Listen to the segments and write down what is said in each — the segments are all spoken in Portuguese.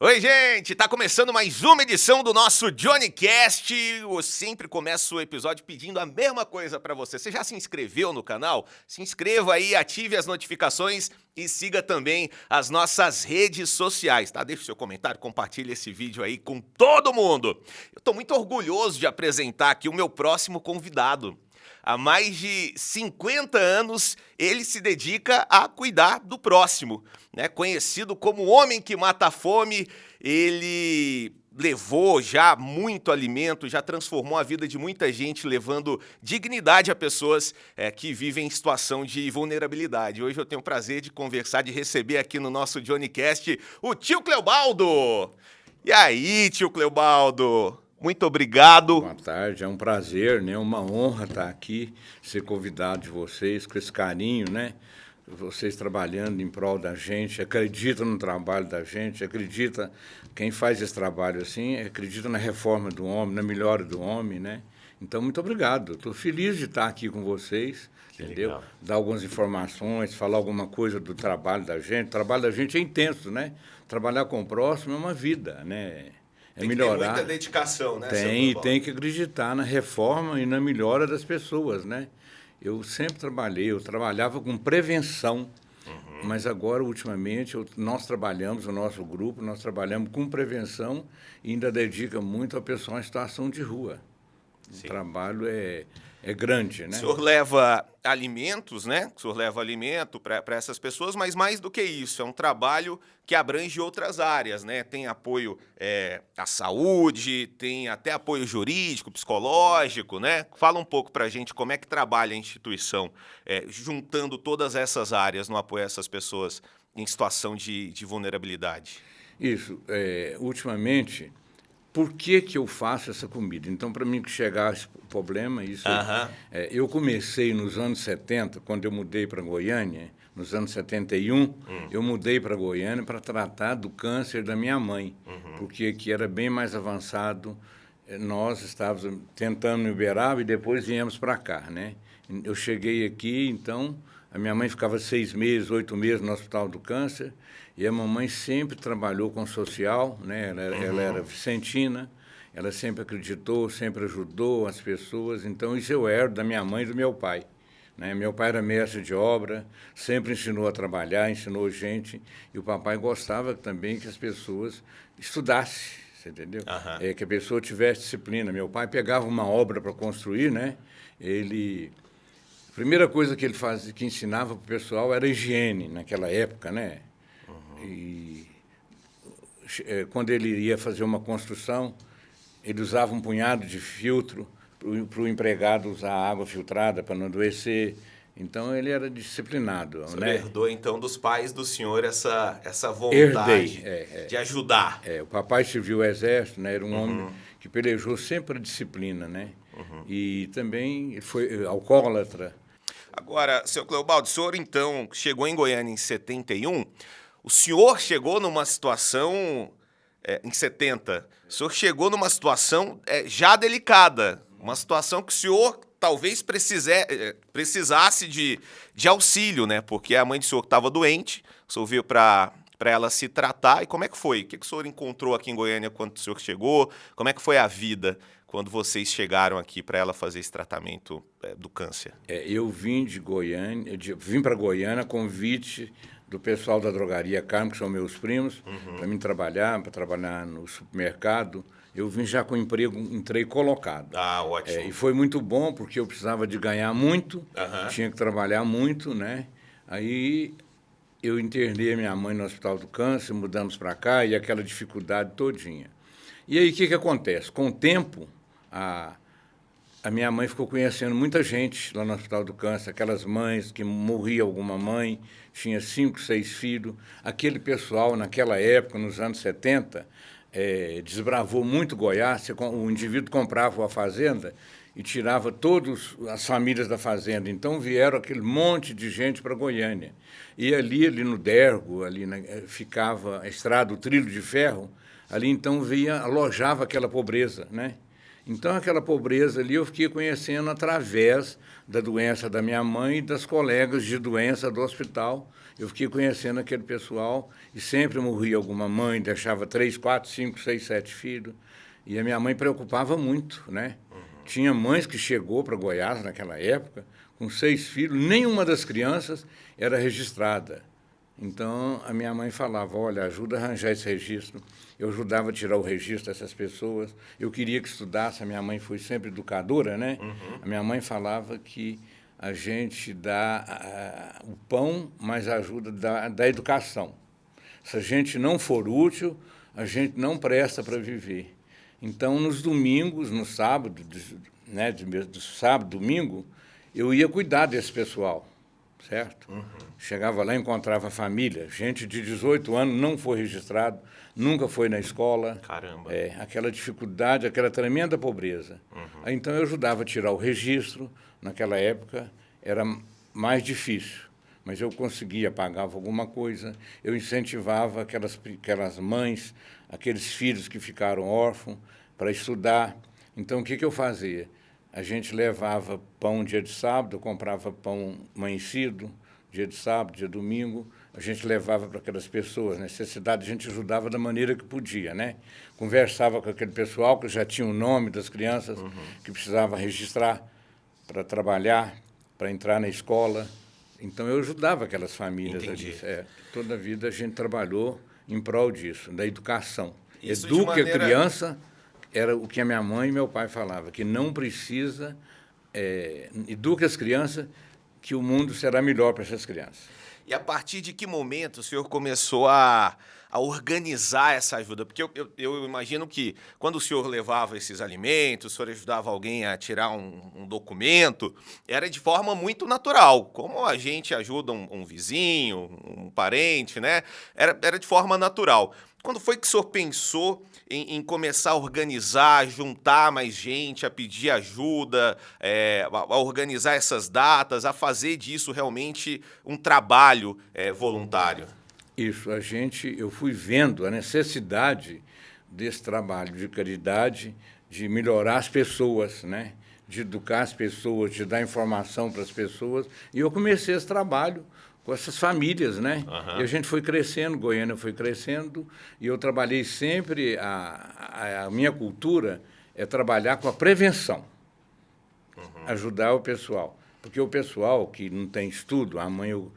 Oi, gente! Tá começando mais uma edição do nosso JohnnyCast. Eu sempre começo o episódio pedindo a mesma coisa pra você. Você já se inscreveu no canal? Se inscreva aí, ative as notificações e siga também as nossas redes sociais, tá? Deixe o seu comentário, compartilhe esse vídeo aí com todo mundo. Eu tô muito orgulhoso de apresentar aqui o meu próximo convidado. Há mais de 50 anos, ele se dedica a cuidar do próximo, né? Conhecido como o homem que mata a fome, ele levou já muito alimento, já transformou a vida de muita gente, levando dignidade a pessoas que vivem em situação de vulnerabilidade. Hoje eu tenho o prazer de conversar, de receber aqui no nosso JohnnyCast o tio Cleobaldo. E aí, tio Cleobaldo? Muito obrigado. Boa tarde, é um prazer, né? Uma honra estar aqui, ser convidado de vocês, com esse carinho, né? Vocês trabalhando em prol da gente, acredita no trabalho da gente, acredita, quem faz esse trabalho assim, acredita na reforma do homem, na melhora do homem, né? Então, muito obrigado. Estou feliz de estar aqui com vocês, entendeu? Legal. Dar algumas informações, falar alguma coisa do trabalho da gente. O trabalho da gente é intenso, né? Trabalhar com o próximo é uma vida, né? É Tem que ter muita dedicação, né, seu Cleobaldo? Tem que acreditar na reforma e na melhora das pessoas, né? Eu sempre trabalhei, eu trabalhava com prevenção, mas agora, ultimamente, nós trabalhamos, o nosso grupo, nós trabalhamos com prevenção e ainda dedica muito ao pessoal em situação de rua. O trabalho é grande, O né? senhor leva alimentos, né? O senhor leva alimento para essas pessoas, mas mais do que isso, é um trabalho que abrange outras áreas, né? Tem apoio à saúde, tem até apoio jurídico, psicológico, né? Fala um pouco para a gente como é que trabalha a instituição, juntando todas essas áreas no apoio a essas pessoas em situação de vulnerabilidade. Isso, ultimamente, por que eu faço essa comida? Então, para mim chegar a esse problema, Aham. eu comecei nos anos 70, quando eu mudei para Goiânia, nos anos 71, eu mudei para Goiânia para tratar do câncer da minha mãe, porque aqui era bem mais avançado. Nós estávamos tentando em Uberaba e depois viemos para cá, né? Eu cheguei aqui, então, a minha mãe ficava 6 meses, 8 meses no Hospital do Câncer, e a mamãe sempre trabalhou com social, né? Ela era vicentina, ela sempre acreditou, sempre ajudou as pessoas, então isso eu herdo da minha mãe e do meu pai. Né? Meu pai era mestre de obra, sempre ensinou a trabalhar, ensinou gente, e o papai gostava também que as pessoas estudassem, você entendeu? Aham. Que a pessoa tivesse disciplina. Meu pai pegava uma obra para construir, né? A primeira coisa que ele fazia, que ensinava para o pessoal era higiene naquela época, né? E quando ele ia fazer uma construção, ele usava um punhado de filtro para o empregado usar água filtrada para não adoecer. Então, ele era disciplinado. O senhor Né? herdou, então, dos pais do senhor essa Herdei. vontade de ajudar. O papai serviu o exército, né? Era um homem que pelejou sempre a disciplina, né? E também ele foi alcoólatra. Agora, seu Cleobaldo, o senhor, então, chegou em Goiânia em 71. O senhor chegou numa situação, em 70, o senhor chegou numa situação já delicada, uma situação que o senhor talvez precisasse de auxílio, né? Porque a mãe do senhor estava doente, o senhor veio para ela se tratar. E como é que foi? O que o senhor encontrou aqui em Goiânia quando o senhor chegou? Como é que foi a vida quando vocês chegaram aqui para ela fazer esse tratamento do câncer? Eu vim de Goiânia, vim para Goiânia a convite do pessoal da drogaria Carmo, que são meus primos, para mim para trabalhar no supermercado. Eu vim já com emprego, entrei colocado. Ah, ótimo. E foi muito bom, porque eu precisava de ganhar muito, tinha que trabalhar muito, né? Aí eu internei a minha mãe no Hospital do Câncer, mudamos para cá, e aquela dificuldade todinha. E aí, o que acontece? Com o tempo, a minha mãe ficou conhecendo muita gente lá no Hospital do Câncer, aquelas mães que morria alguma mãe, tinha 5, 6 filhos. Aquele pessoal, naquela época, nos anos 70, desbravou muito Goiás. O indivíduo comprava a fazenda e tirava todas as famílias da fazenda. Então, vieram aquele monte de gente para Goiânia. E ali no Dergo, ficava a estrada, o trilho de ferro, ali então alojava aquela pobreza, né? Então, aquela pobreza ali eu fiquei conhecendo através da doença da minha mãe e das colegas de doença do hospital. Eu fiquei conhecendo aquele pessoal e sempre morria alguma mãe, deixava 3, 4, 5, 6, 7 filhos. E a minha mãe preocupava muito, né? Tinha mães que chegou para Goiás naquela época com 6 filhos, nenhuma das crianças era registrada. Então, a minha mãe falava, olha, ajuda a arranjar esse registro. Eu ajudava a tirar o registro dessas pessoas. Eu queria que estudasse, a minha mãe foi sempre educadora, né? A minha mãe falava que a gente dá o pão, mas ajuda da educação. Se a gente não for útil, a gente não presta para viver. Então, nos domingos, no sábado, né, do sábado, domingo, eu ia cuidar desse pessoal, certo? Chegava lá, encontrava a família, gente de 18 anos, não foi registrado, nunca foi na escola. Caramba. Aquela dificuldade, aquela tremenda pobreza. Aí, então, eu ajudava a tirar o registro. Naquela época, era mais difícil, mas eu conseguia, pagava alguma coisa. Eu incentivava aquelas mães, aqueles filhos que ficaram órfãos, para estudar. Então, o que eu fazia? A gente levava pão dia de sábado, eu comprava pão amanhecido, dia de sábado, dia de domingo, a gente levava para aquelas pessoas, necessidade, a gente ajudava da maneira que podia, né? Conversava com aquele pessoal que já tinha o nome das crianças, que precisava registrar para trabalhar, para entrar na escola. Então, eu ajudava aquelas famílias. Entendi. Ali. Toda a vida a gente trabalhou em prol disso, da educação. Isso Eduque a criança, era o que a minha mãe e meu pai falavam, que não precisa, eduque as crianças, que o mundo será melhor para essas crianças. E a partir de que momento o senhor começou a organizar essa ajuda? Porque eu imagino que quando o senhor levava esses alimentos, o senhor ajudava alguém a tirar um documento, era de forma muito natural, como a gente ajuda um vizinho, um parente, né? Era de forma natural. Quando foi que o senhor pensou em começar a organizar, a juntar mais gente, a pedir ajuda, a organizar essas datas, a fazer disso realmente um trabalho voluntário? Isso, eu fui vendo a necessidade desse trabalho de caridade, de melhorar as pessoas, né? De educar as pessoas, de dar informação para as pessoas, e eu comecei esse trabalho com essas famílias, né? E a gente foi crescendo, Goiânia foi crescendo, e eu trabalhei sempre, a minha cultura é trabalhar com a prevenção, ajudar o pessoal. Porque o pessoal que não tem estudo, a mãe, eu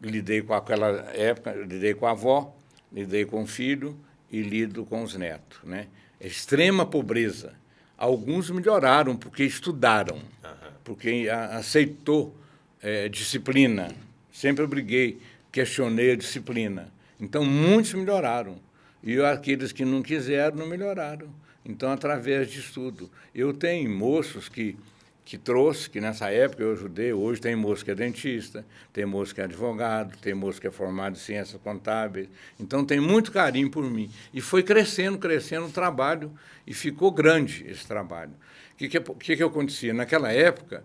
lidei com aquela época, lidei com a avó, lidei com o filho e lido com os netos, né? Extrema pobreza. Alguns melhoraram porque estudaram, porque aceitou disciplina. Sempre briguei, questionei a disciplina. Então, muitos melhoraram. E aqueles que não quiseram, não melhoraram. Então, através de estudo. Eu tenho moços que trouxe, que nessa época eu ajudei. Hoje tem moço que é dentista, tem moço que é advogado, tem moço que é formado em ciências contábeis. Então, tem muito carinho por mim. E foi crescendo o trabalho, e ficou grande esse trabalho. O que acontecia? Naquela época,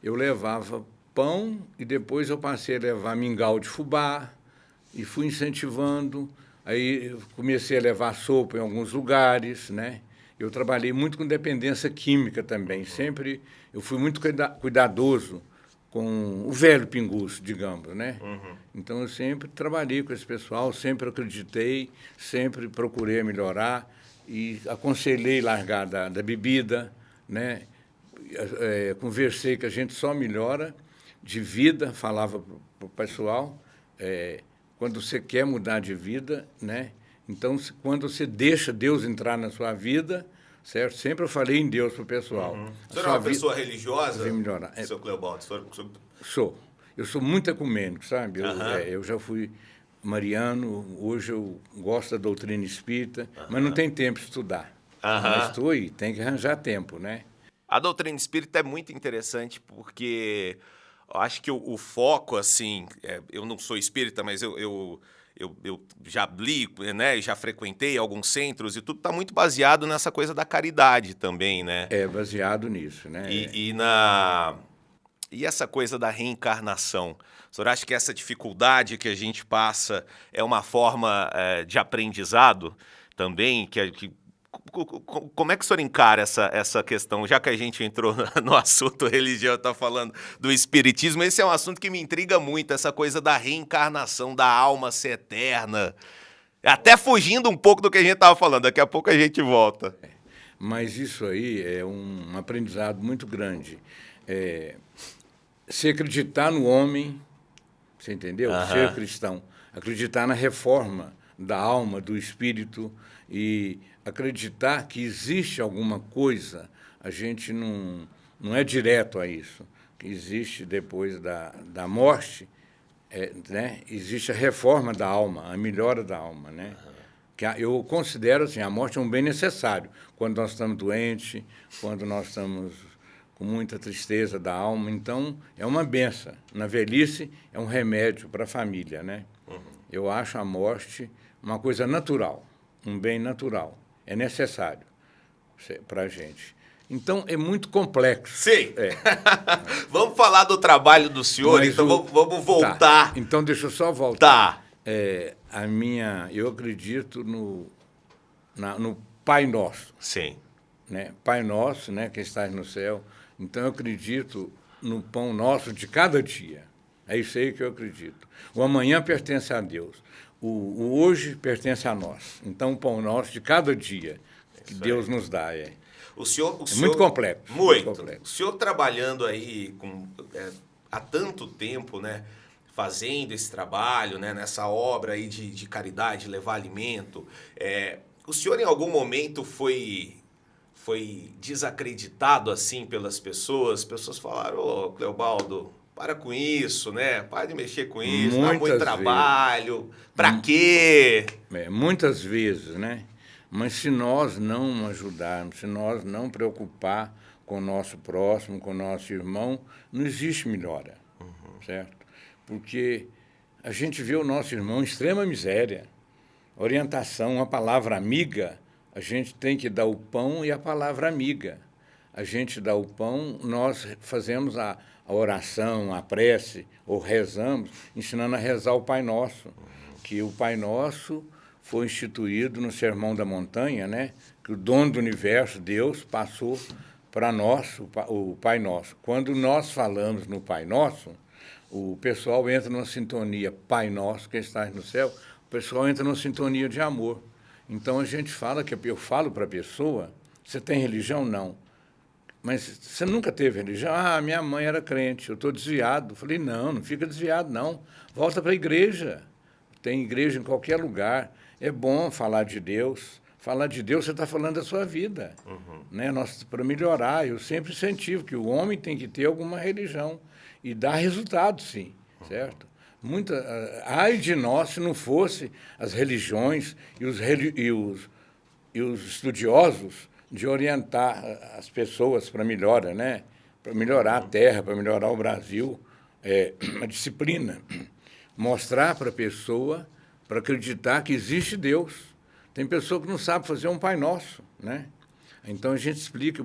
eu levava pão e depois eu passei a levar mingau de fubá e fui incentivando. Aí eu comecei a levar sopa em alguns lugares, né? Eu trabalhei muito com dependência química também. Sempre eu fui muito cuidadoso com o velho pinguço, digamos, né? Então eu sempre trabalhei com esse pessoal, sempre acreditei, sempre procurei melhorar e aconselhei largar da bebida, né? Conversei que a gente só melhora de vida, falava para o pessoal, quando você quer mudar de vida, né? Então, quando você deixa Deus entrar na sua vida, certo? Sempre eu falei em Deus para o pessoal. O senhor é uma pessoa religiosa, vem melhorar. seu Cleobaldo? Sou. Eu sou muito ecumênico, sabe? Eu já fui mariano, hoje eu gosto da doutrina espírita, mas não tem tempo de estudar. Mas estou aí, tem que arranjar tempo, né? A doutrina espírita é muito interessante porque eu acho que o foco, assim, eu não sou espírita, mas eu já li, né, já frequentei alguns centros e tudo está muito baseado nessa coisa da caridade também, né? É baseado nisso, né? E essa coisa da reencarnação? O senhor acha que essa dificuldade que a gente passa é uma forma de aprendizado também, que Como é que o senhor encara essa questão? Já que a gente entrou no assunto religião, está falando do espiritismo, esse é um assunto que me intriga muito, essa coisa da reencarnação, da alma ser eterna. Até fugindo um pouco do que a gente estava falando, daqui a pouco a gente volta. Mas isso aí é um aprendizado muito grande. Se acreditar no homem, você entendeu? Ser cristão. Acreditar na reforma da alma, do espírito, e acreditar que existe alguma coisa, a gente não é direto a isso, que existe depois da morte, né? Existe a reforma da alma, a melhora da alma, né? Que eu considero assim, a morte é um bem necessário, quando nós estamos doentes, quando nós estamos com muita tristeza da alma, então é uma benção. Na velhice é um remédio para a família, né? Eu acho a morte uma coisa natural, um bem natural, é necessário para a gente. Então, é muito complexo. Sim. Vamos falar do trabalho do senhor, mas então vamos voltar. Tá. Então, deixa eu só voltar. Tá. Eu acredito no Pai Nosso. Sim. Né? Pai Nosso, né, que estás no céu. Então, eu acredito no pão nosso de cada dia. É isso aí que eu acredito. O amanhã pertence a Deus. O hoje pertence a nós. Então, o pão nosso de cada dia que Deus nos dá. O senhor, muito complexo. Muito complexo. O senhor trabalhando aí há tanto tempo, né, fazendo esse trabalho, né, nessa obra aí de caridade, levar alimento, o senhor em algum momento foi desacreditado assim pelas pessoas? As pessoas falaram, ô Cleobaldo, para com isso, né? Para de mexer com isso, dá muito trabalho. Para quê? Muitas vezes, né? Mas se nós não ajudarmos, se nós não preocupar com o nosso próximo, com o nosso irmão, não existe melhora, certo? Porque a gente vê o nosso irmão em extrema miséria. Orientação, uma palavra amiga, a gente tem que dar o pão e a palavra amiga. A gente dá o pão, nós fazemos a oração, a prece, ou rezamos, ensinando a rezar o Pai Nosso, que o Pai Nosso foi instituído no Sermão da Montanha, né? Que o dono do universo, Deus, passou para nós, o Pai Nosso. Quando nós falamos no Pai Nosso, o pessoal entra numa sintonia, Pai Nosso, que estás no céu, o pessoal entra numa sintonia de amor. Então, a gente fala, eu falo para a pessoa, você tem religião? Não. Mas você nunca teve religião? Ah, minha mãe era crente, eu estou desviado. Eu falei, não fica desviado, não. Volta para a igreja. Tem igreja em qualquer lugar. É bom falar de Deus. Falar de Deus, você está falando da sua vida. Né? Para melhorar, eu sempre incentivo que o homem tem que ter alguma religião. E dá resultado, sim, certo? Ai de nós se não fosse as religiões e os estudiosos de orientar as pessoas para melhora, né? Para melhorar a terra, para melhorar o Brasil, a disciplina. Mostrar para a pessoa, para acreditar que existe Deus. Tem pessoa que não sabe fazer um Pai Nosso, né? Então, a gente explica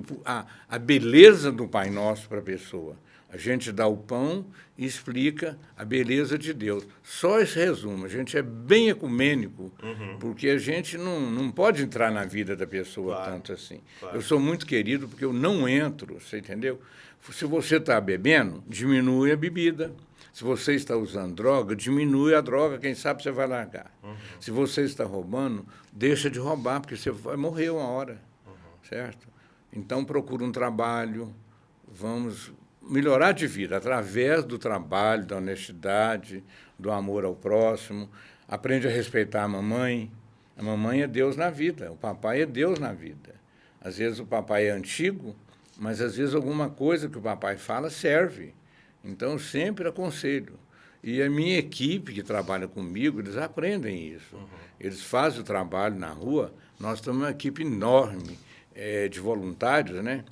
a beleza do Pai Nosso para a pessoa. A gente dá o pão e explica a beleza de Deus. Só esse resumo. A gente é bem ecumênico, porque a gente não pode entrar na vida da pessoa tanto assim. Claro. Eu sou muito querido porque eu não entro, você entendeu? Se você está bebendo, diminui a bebida. Se você está usando droga, diminui a droga, quem sabe você vai largar. Se você está roubando, deixa de roubar, porque você vai morrer uma hora, certo? Então, procura um trabalho, vamos melhorar de vida através do trabalho, da honestidade, do amor ao próximo. Aprende a respeitar a mamãe. A mamãe é Deus na vida, o papai é Deus na vida. Às vezes o papai é antigo, mas às vezes alguma coisa que o papai fala serve. Então, eu sempre aconselho. E a minha equipe que trabalha comigo, eles aprendem isso. Eles fazem o trabalho na rua. Nós temos uma equipe enorme de voluntários, né?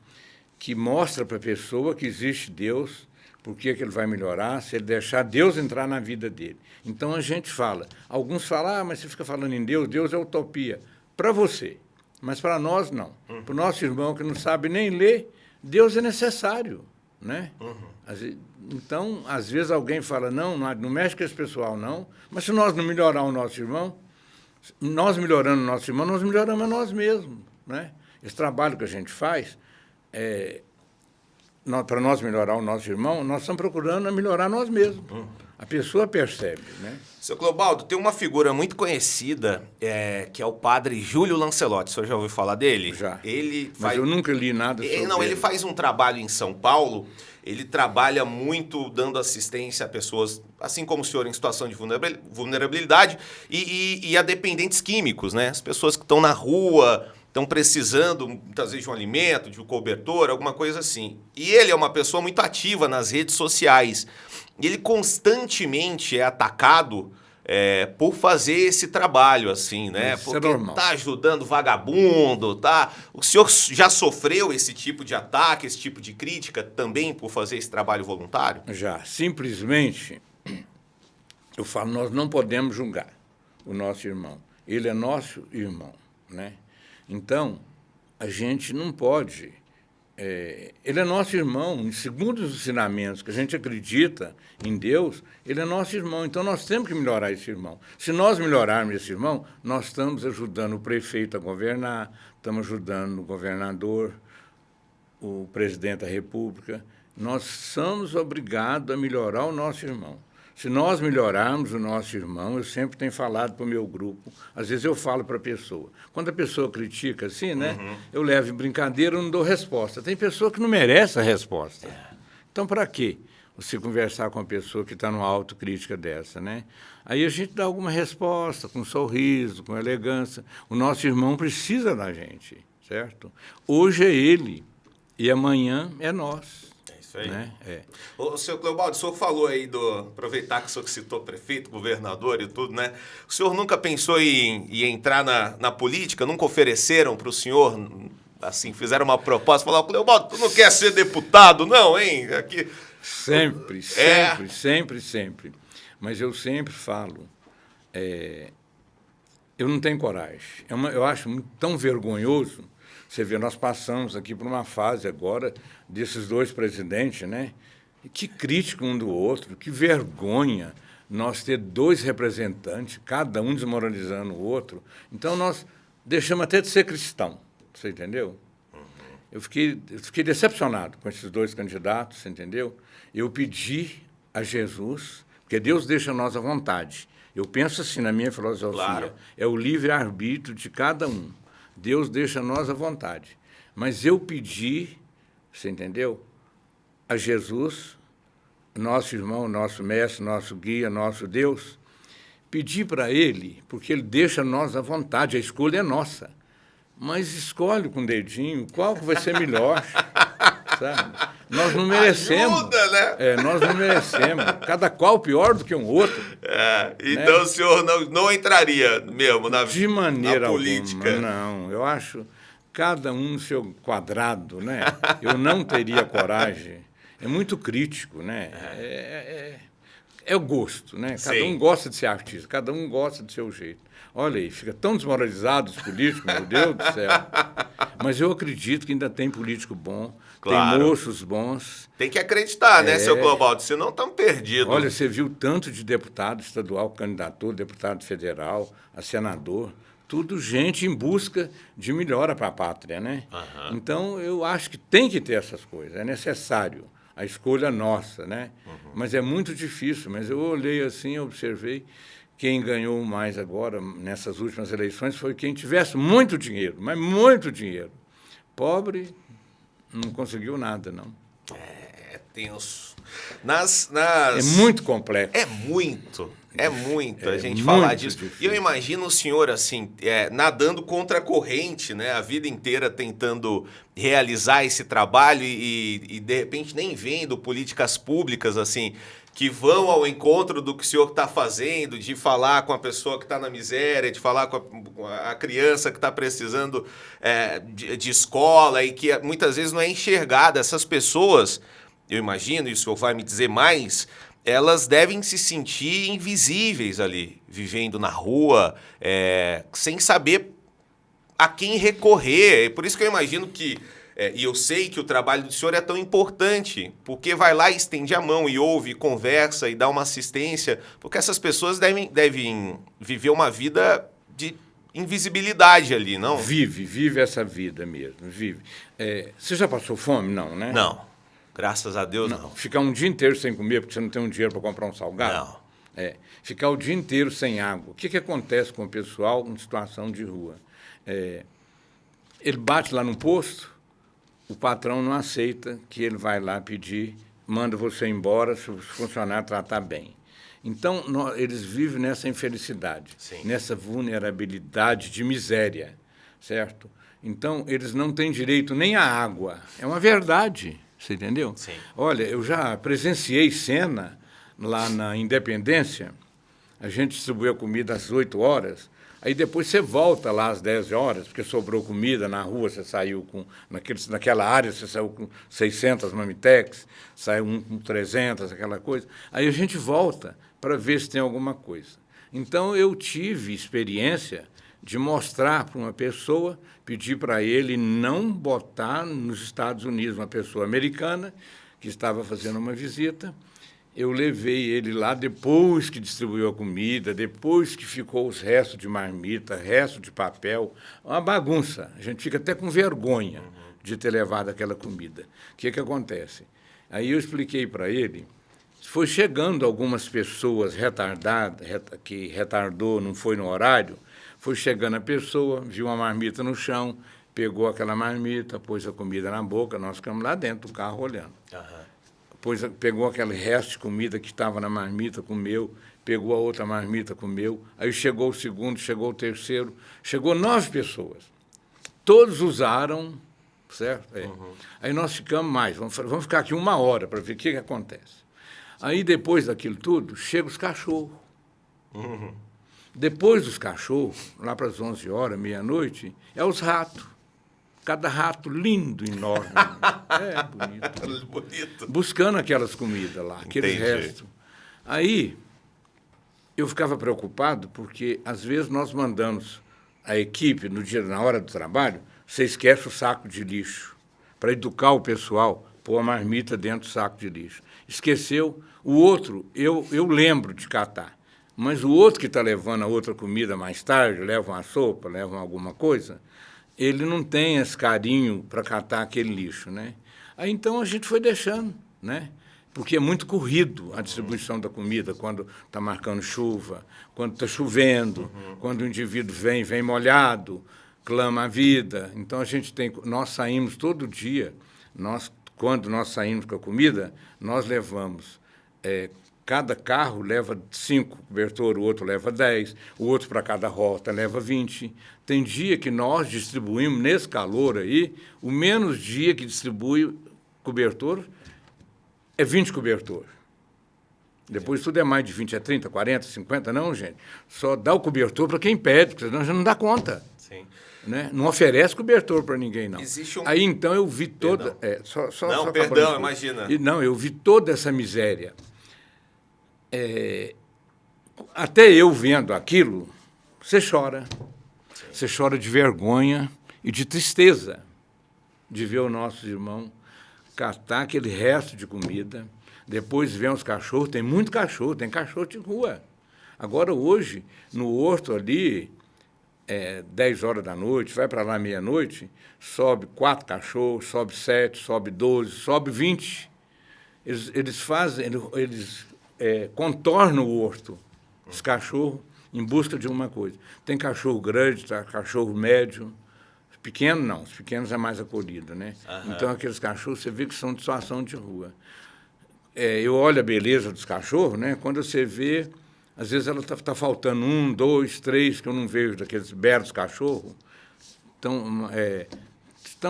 Que mostra para a pessoa que existe Deus, por que ele vai melhorar, se ele deixar Deus entrar na vida dele. Então, a gente fala. Alguns falam, mas você fica falando em Deus, Deus é utopia. Para você, mas para nós, não. Para o nosso irmão que não sabe nem ler, Deus é necessário, né? Então, às vezes alguém fala, não mexe com esse pessoal, não. Mas se nós não melhorar o nosso irmão, nós melhorando o nosso irmão, nós melhoramos a nós mesmos. né? Esse trabalho que a gente faz, para nós melhorar o nosso irmão, nós estamos procurando melhorar nós mesmos. A pessoa percebe, né? Seu Clobaldo, tem uma figura muito conhecida, que é o padre Júlio Lancelotti. O senhor já ouviu falar dele? Já. Mas eu nunca li nada sobre ele. Ele faz um trabalho em São Paulo. Ele trabalha muito dando assistência a pessoas, assim como o senhor, em situação de vulnerabilidade e a dependentes químicos, né? As pessoas que estão na rua, estão precisando, muitas vezes, de um alimento, de um cobertor, alguma coisa assim. E ele é uma pessoa muito ativa nas redes sociais. E ele constantemente é atacado por fazer esse trabalho, assim, né? Porque tá ajudando vagabundo, tá? O senhor já sofreu esse tipo de ataque, esse tipo de crítica também por fazer esse trabalho voluntário? Já. Simplesmente, eu falo, nós não podemos julgar o nosso irmão. Ele é nosso irmão, né? Então, a gente não pode... ele é nosso irmão, segundo os ensinamentos que a gente acredita em Deus, ele é nosso irmão, então nós temos que melhorar esse irmão. Se nós melhorarmos esse irmão, nós estamos ajudando o prefeito a governar, estamos ajudando o governador, o presidente da República. Nós somos obrigados a melhorar o nosso irmão. Se nós melhorarmos o nosso irmão, eu sempre tenho falado para o meu grupo, às vezes eu falo para a pessoa. Quando a pessoa critica assim, né, eu levo em brincadeira, eu não dou resposta. Tem pessoa que não merece a resposta. Então, para quê você conversar com uma pessoa que está numa autocrítica dessa, né? Aí a gente dá alguma resposta, com sorriso, com elegância. O nosso irmão precisa da gente, certo? Hoje é ele e amanhã é nós. Isso aí. Né? O senhor Cleobaldo, o senhor falou aí aproveitar que o senhor citou prefeito, governador e tudo, né? O senhor nunca pensou em entrar na política? Nunca ofereceram para o senhor, assim, fizeram uma proposta, falaram, Cleobaldo, tu não quer ser deputado, não, hein? Aqui... Sempre. Mas eu sempre falo, eu não tenho coragem. Eu acho tão vergonhoso. Você vê, nós passamos aqui por uma fase agora desses dois presidentes, né? Que crítica um do outro, que vergonha nós ter dois representantes, cada um desmoralizando o outro. Então, nós deixamos até de ser cristão, você entendeu? Eu fiquei decepcionado com esses dois candidatos, você entendeu? Eu pedi a Jesus, porque Deus deixa nós à vontade. Eu penso assim na minha filosofia, claro. É o livre-arbítrio de cada um. Deus deixa nós à vontade. Mas eu pedi, você entendeu? A Jesus, nosso irmão, nosso mestre, nosso guia, nosso Deus, pedi para ele, porque ele deixa nós à vontade, a escolha é nossa. Mas escolhe com o dedinho qual que vai ser melhor, sabe? Nós não merecemos. Ajuda, né? Nós não merecemos. Cada qual pior do que um outro. Então, né? O senhor não entraria mesmo de maneira na política? Alguma, não. Eu acho cada um no seu quadrado, né? Eu não teria coragem. É muito crítico, né? É o gosto, né? Cada um gosta de ser artista, cada um gosta do seu jeito. Olha aí, fica tão desmoralizado os políticos, meu Deus do céu. Mas eu acredito que ainda tem político bom, claro. Tem moços bons. Tem que acreditar, né, seu Clobaldo? Senão estamos perdidos. Olha, você viu tanto de deputado estadual, candidato, deputado federal, a senador, tudo gente em busca de melhora para a pátria, né? Uhum. Então, eu acho que tem que ter essas coisas, é necessário. A escolha nossa, né? Uhum. Mas é muito difícil. Mas eu olhei assim, observei, quem ganhou mais agora, nessas últimas eleições, foi quem tivesse muito dinheiro, mas muito dinheiro. Pobre não conseguiu nada, não. É tenso. É muito complexo. É muito a gente falar disso. Difícil. E eu imagino o senhor, assim, nadando contra a corrente, né? A vida inteira tentando realizar esse trabalho e de repente, nem vendo políticas públicas, assim, que vão ao encontro do que o senhor está fazendo, de falar com a pessoa que está na miséria, de falar com a criança que está precisando de escola e que muitas vezes não é enxergada. Essas pessoas, eu imagino, e o senhor vai me dizer mais, elas devem se sentir invisíveis ali, vivendo na rua, sem saber a quem recorrer. É por isso que eu imagino que, e eu sei que o trabalho do senhor é tão importante, porque vai lá e estende a mão e ouve, conversa e dá uma assistência, porque essas pessoas devem viver uma vida invisibilidade ali, não? Vive essa vida mesmo, vive. Você já passou fome? Não, né? Não. Graças a Deus, não. Ficar um dia inteiro sem comer porque você não tem um dinheiro para comprar um salgado? Não. Ficar o dia inteiro sem água. O que acontece com o pessoal em situação de rua? Ele bate lá no posto, o patrão não aceita que ele vai lá pedir, manda você embora se o funcionário tratar bem. Então, eles vivem nessa infelicidade, Sim. nessa vulnerabilidade de miséria, certo? Então, eles não têm direito nem à água. É uma verdade, você entendeu? Sim. Olha, eu já presenciei cena lá na Independência, a gente distribuiu a comida às 8 horas, aí depois você volta lá às 10 horas, porque sobrou comida na rua, você saiu com... Naquela área, você saiu com 600 Mamitex, saiu com 300, aquela coisa. Aí a gente volta para ver se tem alguma coisa. Então, eu tive experiência de mostrar para uma pessoa, pedir para ele não botar nos Estados Unidos uma pessoa americana que estava fazendo uma visita. Eu levei ele lá depois que distribuiu a comida, depois que ficou os restos de marmita, restos de papel, uma bagunça. A gente fica até com vergonha de ter levado aquela comida. O que acontece? Aí eu expliquei para ele, foi chegando algumas pessoas retardadas, que retardou, não foi no horário, foi chegando a pessoa, viu uma marmita no chão, pegou aquela marmita, pôs a comida na boca, nós ficamos lá dentro do carro olhando. Pegou aquele resto de comida que estava na marmita, comeu, pegou a outra marmita, comeu, aí chegou o segundo, chegou o terceiro, chegou 9 pessoas. Todos usaram, certo? Aí nós ficamos mais, vamos ficar aqui 1 hora para ver o que acontece. Aí, depois daquilo tudo, chegam os cachorros. Depois dos cachorros, lá para as 11 horas, meia-noite, os ratos. Cada rato lindo, enorme. Bonito. Bonito. Buscando aquelas comidas lá, aqueles restos. Aí, eu ficava preocupado, porque, às vezes, nós mandamos a equipe, na hora do trabalho, você esquece o saco de lixo, para educar o pessoal, pôr a marmita dentro do saco de lixo. Esqueceu. O outro, eu lembro de catar. Mas o outro que está levando a outra comida mais tarde, leva uma sopa, leva alguma coisa, ele não tem esse carinho para catar aquele lixo, né? Aí, então, a gente foi deixando, né? Porque é muito corrido a distribuição da comida, quando está marcando chuva, quando está chovendo, quando o indivíduo vem molhado, clama a vida. Então, nós saímos todo dia, quando nós saímos com a comida, nós levamos... cada carro leva 5 cobertores, o outro leva 10, o outro para cada rota leva 20. Tem dia que nós distribuímos, nesse calor aí, o menos dia que distribui cobertor é 20 cobertores. Depois tudo é mais de 20, é 30, 40, 50, não, gente. Só dá o cobertor para quem pede, porque senão já não dá conta. Sim. Né? Não oferece cobertor para ninguém, não. Aí, então, eu vi toda... Perdão, imagina. Eu vi toda essa miséria. Até eu vendo aquilo, você chora. Sim. Você chora de vergonha e de tristeza de ver o nosso irmão catar aquele resto de comida. Depois vem os cachorros, tem muito cachorro, tem cachorro de rua. Agora, hoje, no horto ali, 10 horas da noite, vai para lá meia-noite, sobe 4 cachorros, sobe 7, sobe 12, sobe 20. Eles contornam o horto, os cachorros, em busca de uma coisa. Tem cachorro grande, cachorro médio, pequeno não, os pequenos é mais acolhido, né? Então, aqueles cachorros, você vê que são de situação de rua. Eu olho a beleza dos cachorros, né? Quando você vê, às vezes ela tá faltando 1, 2, 3, que eu não vejo daqueles belos cachorros, tão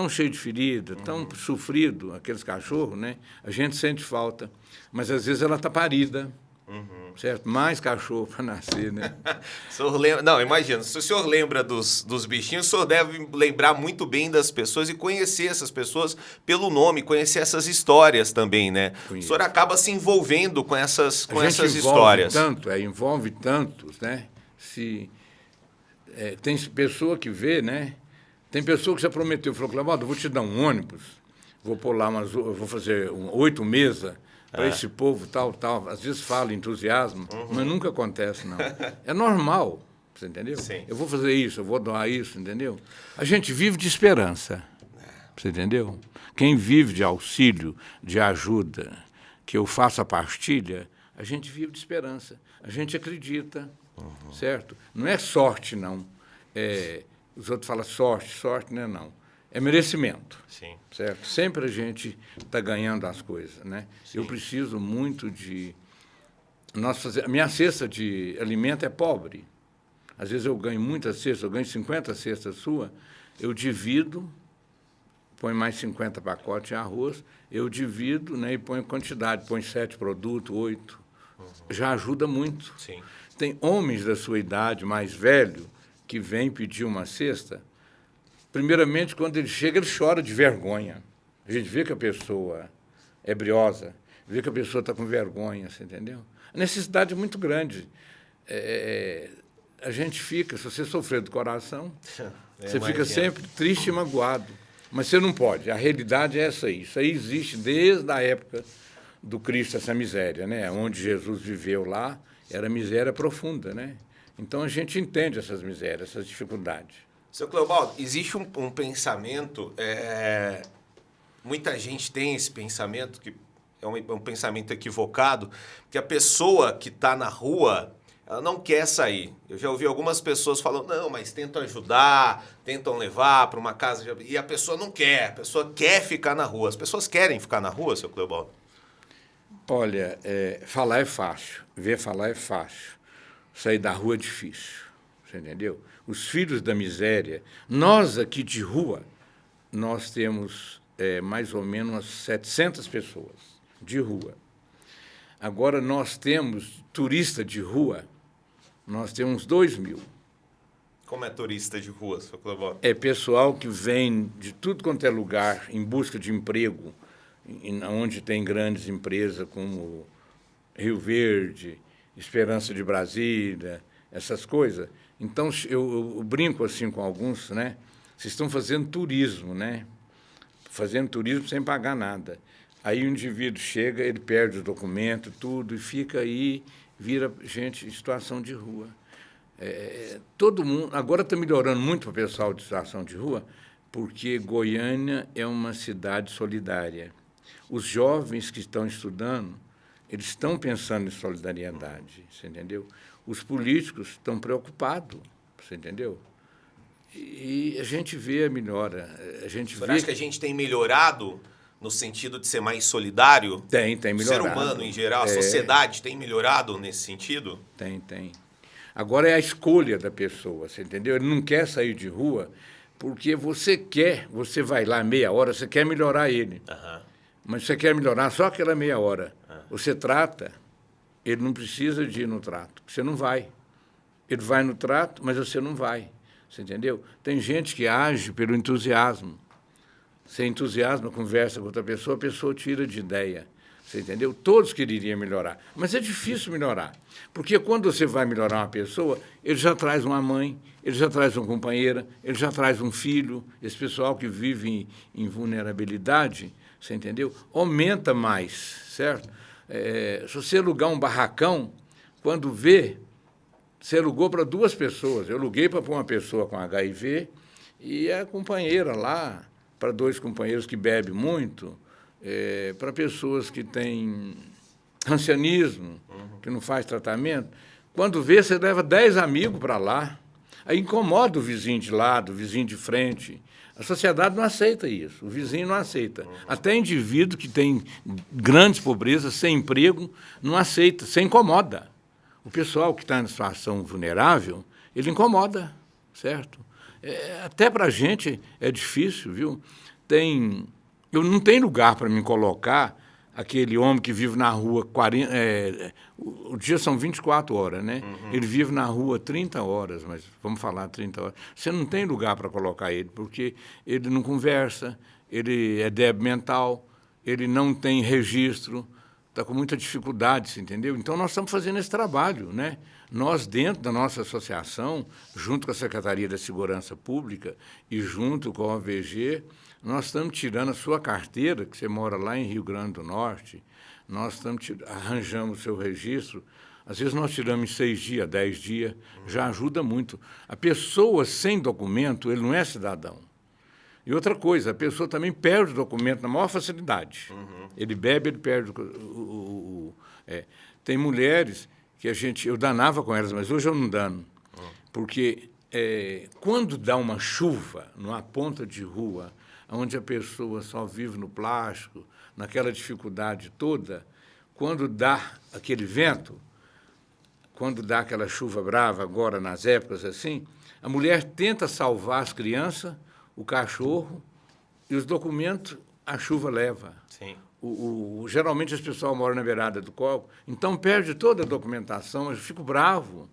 cheio de ferida, tão sofrido, aqueles cachorros, né? A gente sente falta, mas às vezes ela está parida, certo? Mais cachorro para nascer, né? Não, imagina, se o senhor lembra dos bichinhos, o senhor deve lembrar muito bem das pessoas e conhecer essas pessoas pelo nome, conhecer essas histórias também, né? Conheço. O senhor acaba se envolvendo com essas histórias. Envolve tantos, né? Tem pessoa que vê, né? Tem pessoa que já prometeu, falou, Clevaldo, eu vou te dar um ônibus, vou pôr lá eu vou fazer 8 mesas para esse povo, tal. Às vezes fala entusiasmo, mas nunca acontece, não. É normal, Você entendeu? Sim. Eu vou fazer isso, eu vou doar isso, entendeu? A gente vive de esperança. Você entendeu? Quem vive de auxílio, de ajuda, que eu faço a partilha, a gente vive de esperança. A gente acredita, certo? Não é sorte, não. Os outros falam sorte não é não. É merecimento. Sim. Certo? Sempre a gente está ganhando as coisas, né? Sim. Eu preciso muito de... a minha cesta de alimento é pobre. Às vezes eu ganho muitas cestas, eu ganho 50 cestas sua, eu divido, põe mais 50 pacotes de arroz, eu divido, né, e ponho quantidade, põe 7 produtos, 8. Já ajuda muito. Sim. Tem homens da sua idade, mais velho, que vêm pedir uma cesta. Primeiramente, quando ele chega, ele chora de vergonha. A gente vê que a pessoa é briosa, vê que a pessoa está com vergonha, você entendeu? A necessidade é muito grande. A gente fica, se você sofrer do coração, você fica sempre triste e magoado. Mas você não pode. A realidade é essa aí. Isso aí existe desde a época do Cristo, essa miséria, né? Onde Jesus viveu lá, era miséria profunda, né? Então a gente entende essas misérias, essas dificuldades. Seu Cleobaldo, existe um pensamento, muita gente tem esse pensamento, que é um pensamento equivocado, que a pessoa que está na rua, ela não quer sair. Eu já ouvi algumas pessoas falando, não, mas tentam ajudar, tentam levar para uma casa, e a pessoa não quer, a pessoa quer ficar na rua. As pessoas querem ficar na rua, seu Cleobaldo? Olha, falar é fácil, ver falar é fácil, sair da rua é difícil, você entendeu? Os filhos da miséria, nós aqui de rua, nós temos mais ou menos umas 700 pessoas de rua. Agora nós temos turista de rua, nós temos 2.000. Como é turista de rua, seu Cleobaldo? É pessoal que vem de tudo quanto é lugar em busca de emprego, onde tem grandes empresas como Rio Verde, Esperança de Brasília, essas coisas. Então, eu brinco assim com alguns, né? Vocês estão fazendo turismo, né? Fazendo turismo sem pagar nada. Aí o indivíduo chega, ele perde o documento, tudo, e fica aí, vira gente em situação de rua. Todo mundo... Agora está melhorando muito para o pessoal de situação de rua, porque Goiânia é uma cidade solidária. Os jovens que estão estudando, eles estão pensando em solidariedade, você entendeu? Os políticos estão preocupados, você entendeu? E a gente vê a melhora. Você acha que a gente tem melhorado no sentido de ser mais solidário? Tem melhorado. O ser humano, em geral, a sociedade tem melhorado nesse sentido? Tem. Agora é a escolha da pessoa, você entendeu? Ele não quer sair de rua porque você vai lá meia hora, você quer melhorar ele. Mas você quer melhorar só aquela meia hora. Você trata, ele não precisa de ir no trato, você não vai. Ele vai no trato, mas você não vai, você entendeu? Tem gente que age pelo entusiasmo. Você entusiasma, conversa com outra pessoa, a pessoa tira de ideia, você entendeu? Todos queriam melhorar, mas é difícil melhorar, porque quando você vai melhorar uma pessoa, ele já traz uma mãe, ele já traz uma companheira, ele já traz um filho. Esse pessoal que vive em vulnerabilidade, você entendeu? Aumenta mais, certo? Se você alugar um barracão, quando vê, você alugou para 2 pessoas. Eu aluguei para uma pessoa com HIV e a companheira lá, para 2 companheiros que bebem muito, para pessoas que têm ancianismo, que não faz tratamento. Quando vê, você leva 10 amigos para lá. Aí incomoda o vizinho de lado, o vizinho de frente. A sociedade não aceita isso, o vizinho não aceita. Até indivíduo que tem grandes pobrezas, sem emprego, não aceita, se incomoda. O pessoal que está em situação vulnerável, ele incomoda, certo? Até para a gente é difícil, viu? Eu não tenho lugar para me colocar aquele homem que vive na rua 40... o dia são 24 horas, né? Ele vive na rua 30 horas, mas vamos falar 30 horas. Você não tem lugar para colocar ele, porque ele não conversa, ele é débil mental, ele não tem registro, está com muita dificuldade, você entendeu? Então, nós estamos fazendo esse trabalho, né? Nós, dentro da nossa associação, junto com a Secretaria da Segurança Pública e junto com a OVG, nós estamos tirando a sua carteira, que você mora lá em Rio Grande do Norte, nós arranjamos o seu registro Às vezes nós tiramos em 6 dias, 10 dias, já ajuda muito. A pessoa sem documento, ele não é cidadão. E outra coisa, a pessoa também perde o documento na maior facilidade. Ele bebe, ele perde Tem mulheres que eu danava com elas, mas hoje eu não dano. Porque quando dá uma chuva numa ponta de rua, onde a pessoa só vive no plástico, naquela dificuldade toda, quando dá aquele vento, quando dá aquela chuva brava, agora nas épocas assim, a mulher tenta salvar as crianças, o cachorro e os documentos a chuva leva. Sim. Geralmente as pessoas moram na beirada do coco, então perde toda a documentação, eu fico bravo.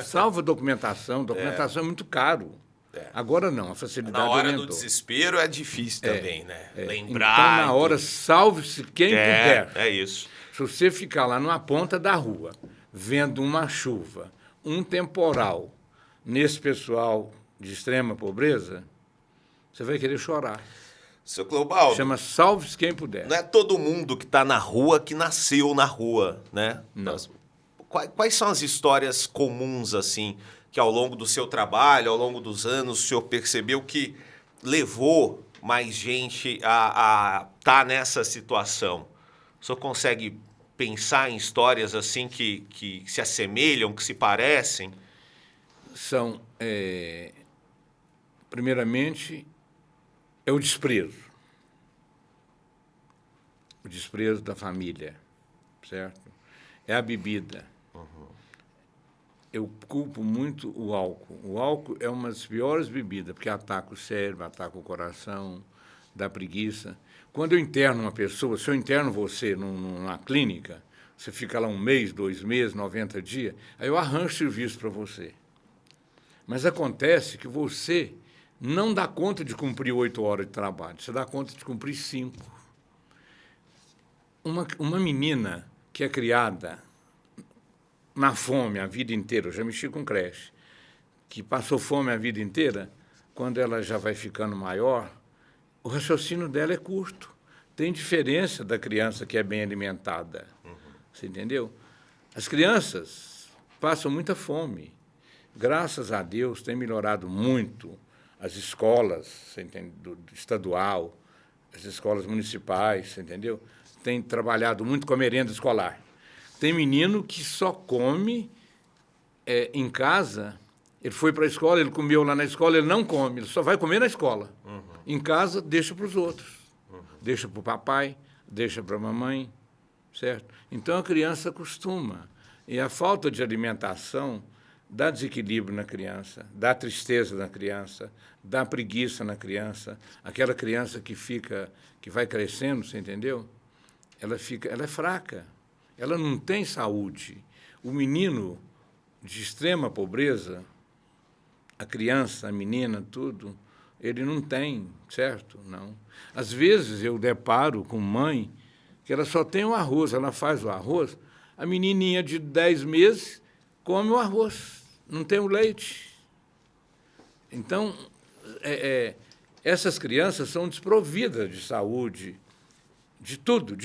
Salva a documentação é muito caro. Agora não, a facilidade na hora orientou. do desespero é difícil também, né? Lembrar. Então, na hora, salve-se quem puder. É isso. Se você ficar lá numa ponta da rua, vendo uma chuva, um temporal, nesse pessoal de extrema pobreza, você vai querer chorar. Seu Cleobaldo, chama salve-se quem puder. Não é todo mundo que está na rua que nasceu na rua, né? Não. Quais são as histórias comuns, assim, que ao longo do seu trabalho, ao longo dos anos, o senhor percebeu que levou mais gente a estar nessa situação? O senhor consegue pensar em histórias assim que se assemelham, que se parecem? São, primeiramente, é o desprezo. O desprezo da família, certo? É a bebida. Eu culpo muito o álcool. O álcool é uma das piores bebidas, porque ataca o cérebro, ataca o coração, dá preguiça. Quando eu interno uma pessoa, se eu interno você numa clínica, você fica lá 1 mês, 2 meses, 90 dias, aí eu arranjo serviço para você. Mas acontece que você não dá conta de cumprir 8 horas de trabalho, você dá conta de cumprir 5. Uma menina que é criada na fome a vida inteira, eu já mexi com creche, que passou fome a vida inteira, quando ela já vai ficando maior, o raciocínio dela é curto. Tem diferença da criança que é bem alimentada. Você entendeu? As crianças passam muita fome. Graças a Deus, tem melhorado muito as escolas, você entende, estadual, as escolas municipais, você entendeu? Tem trabalhado muito com a merenda escolar. Tem menino que só come em casa, ele foi para a escola, ele comeu lá na escola, ele não come, ele só vai comer na escola. Em casa, deixa para os outros. Deixa para o papai, deixa para a mamãe, certo? Então, a criança acostuma. E a falta de alimentação dá desequilíbrio na criança, dá tristeza na criança, dá preguiça na criança. Aquela criança que vai crescendo, você entendeu? Ela é fraca. Ela não tem saúde. O menino de extrema pobreza, a criança, a menina, tudo, ele não tem, certo? Não. Às vezes eu deparo com mãe que ela só tem o arroz, ela faz o arroz, a menininha de 10 meses come o arroz, não tem o leite. Então, essas crianças são desprovidas de saúde, de tudo.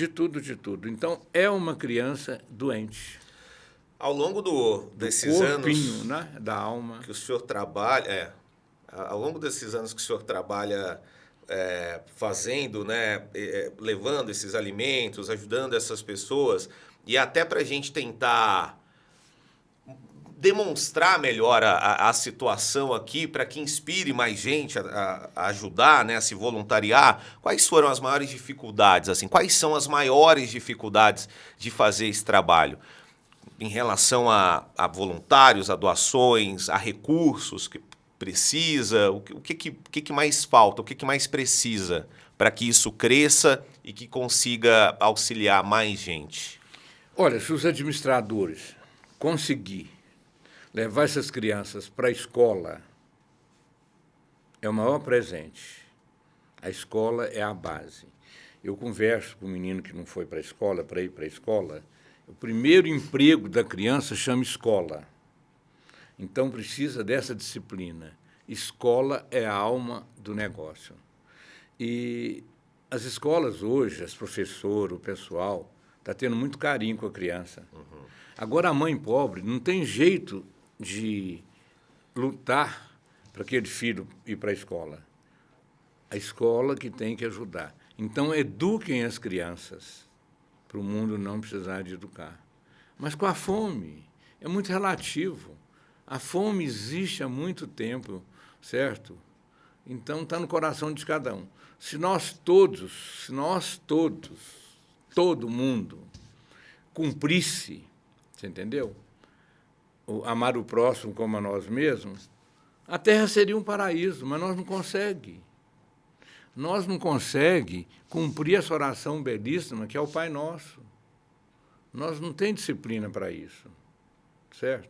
Então, é uma criança doente. Ao longo desses corpinho, anos, né, da alma que o senhor trabalha, ao longo desses anos que o senhor trabalha fazendo, né, levando esses alimentos, ajudando essas pessoas, e até para a gente tentar demonstrar melhor a situação aqui, para que inspire mais gente a ajudar, né, a se voluntariar, quais foram as maiores dificuldades? Assim, quais são as maiores dificuldades de fazer esse trabalho? Em relação a voluntários, a doações, a recursos que precisa, o que mais falta, o que mais precisa para que isso cresça e que consiga auxiliar mais gente? Olha, se os administradores conseguirem levar essas crianças para a escola, é o maior presente. A escola é a base. Eu converso com um menino que não foi para a escola, para ir para a escola. O primeiro emprego da criança chama escola. Então, precisa dessa disciplina. Escola é a alma do negócio. E as escolas hoje, as professoras, o pessoal, está tendo muito carinho com a criança. Agora, a mãe pobre não tem jeito de lutar para aquele filho ir para a escola. A escola que tem que ajudar. Então, eduquem as crianças para o mundo não precisar de educar. Mas com a fome, é muito relativo. A fome existe há muito tempo, certo? Então, está no coração de cada um. Se nós todos, todo mundo, cumprisse, você entendeu? Amar o próximo como a nós mesmos, a Terra seria um paraíso, mas nós não conseguimos. Nós não conseguimos cumprir essa oração belíssima que é o Pai Nosso. Nós não temos disciplina para isso, certo?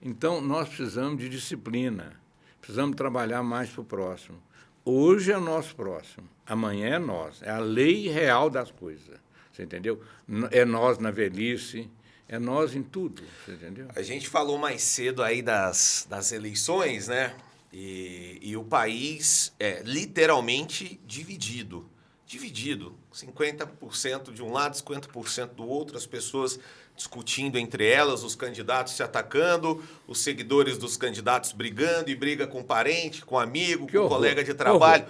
Então, nós precisamos de disciplina, precisamos trabalhar mais para o próximo. Hoje é o nosso próximo, amanhã é nós, é a lei real das coisas, você entendeu? É nós na velhice, é nós em tudo, você entendeu? A gente falou mais cedo aí das eleições, né? E o país é literalmente dividido. 50% de um lado, 50% do outro, as pessoas discutindo entre elas, os candidatos se atacando, os seguidores dos candidatos brigando, e briga com parente, com amigo, com colega de trabalho.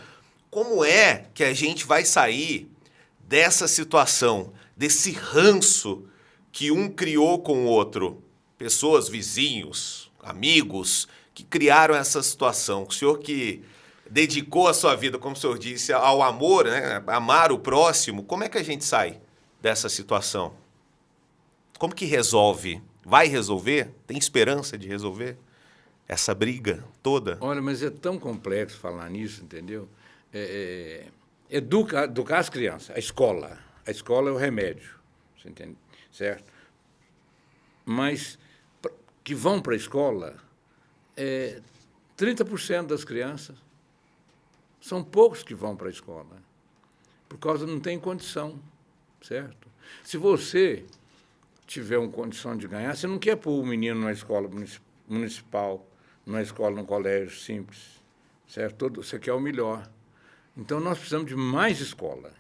Como é que a gente vai sair dessa situação, desse ranço que um criou com o outro? Pessoas, vizinhos, amigos, que criaram essa situação. O senhor que dedicou a sua vida, como o senhor disse, ao amor, né? Amar o próximo, como é que a gente sai dessa situação? Como que resolve? Vai resolver? Tem esperança de resolver essa briga toda? Olha, mas é tão complexo falar nisso, entendeu? Educar as crianças, a escola. A escola é o remédio, você entende? Certo? Mas que vão para a escola, 30% das crianças, são poucos que vão para a escola, por causa não tem condição, certo? Se você tiver uma condição de ganhar, você não quer pôr o menino numa escola municipal, numa escola, num colégio simples, certo? Você quer o melhor. Então, nós precisamos de mais escola.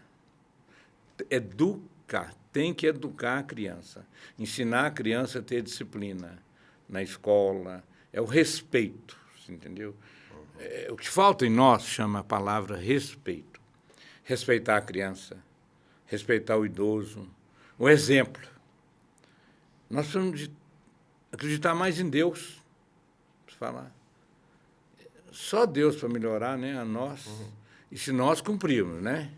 Educar, tem que educar a criança, ensinar a criança a ter disciplina na escola, é o respeito, você entendeu? O que falta em nós chama a palavra respeito. Respeitar a criança, respeitar o idoso, o exemplo. Nós precisamos de acreditar mais em Deus, para falar. Só Deus para melhorar, né, a nós. E se nós cumprirmos, né?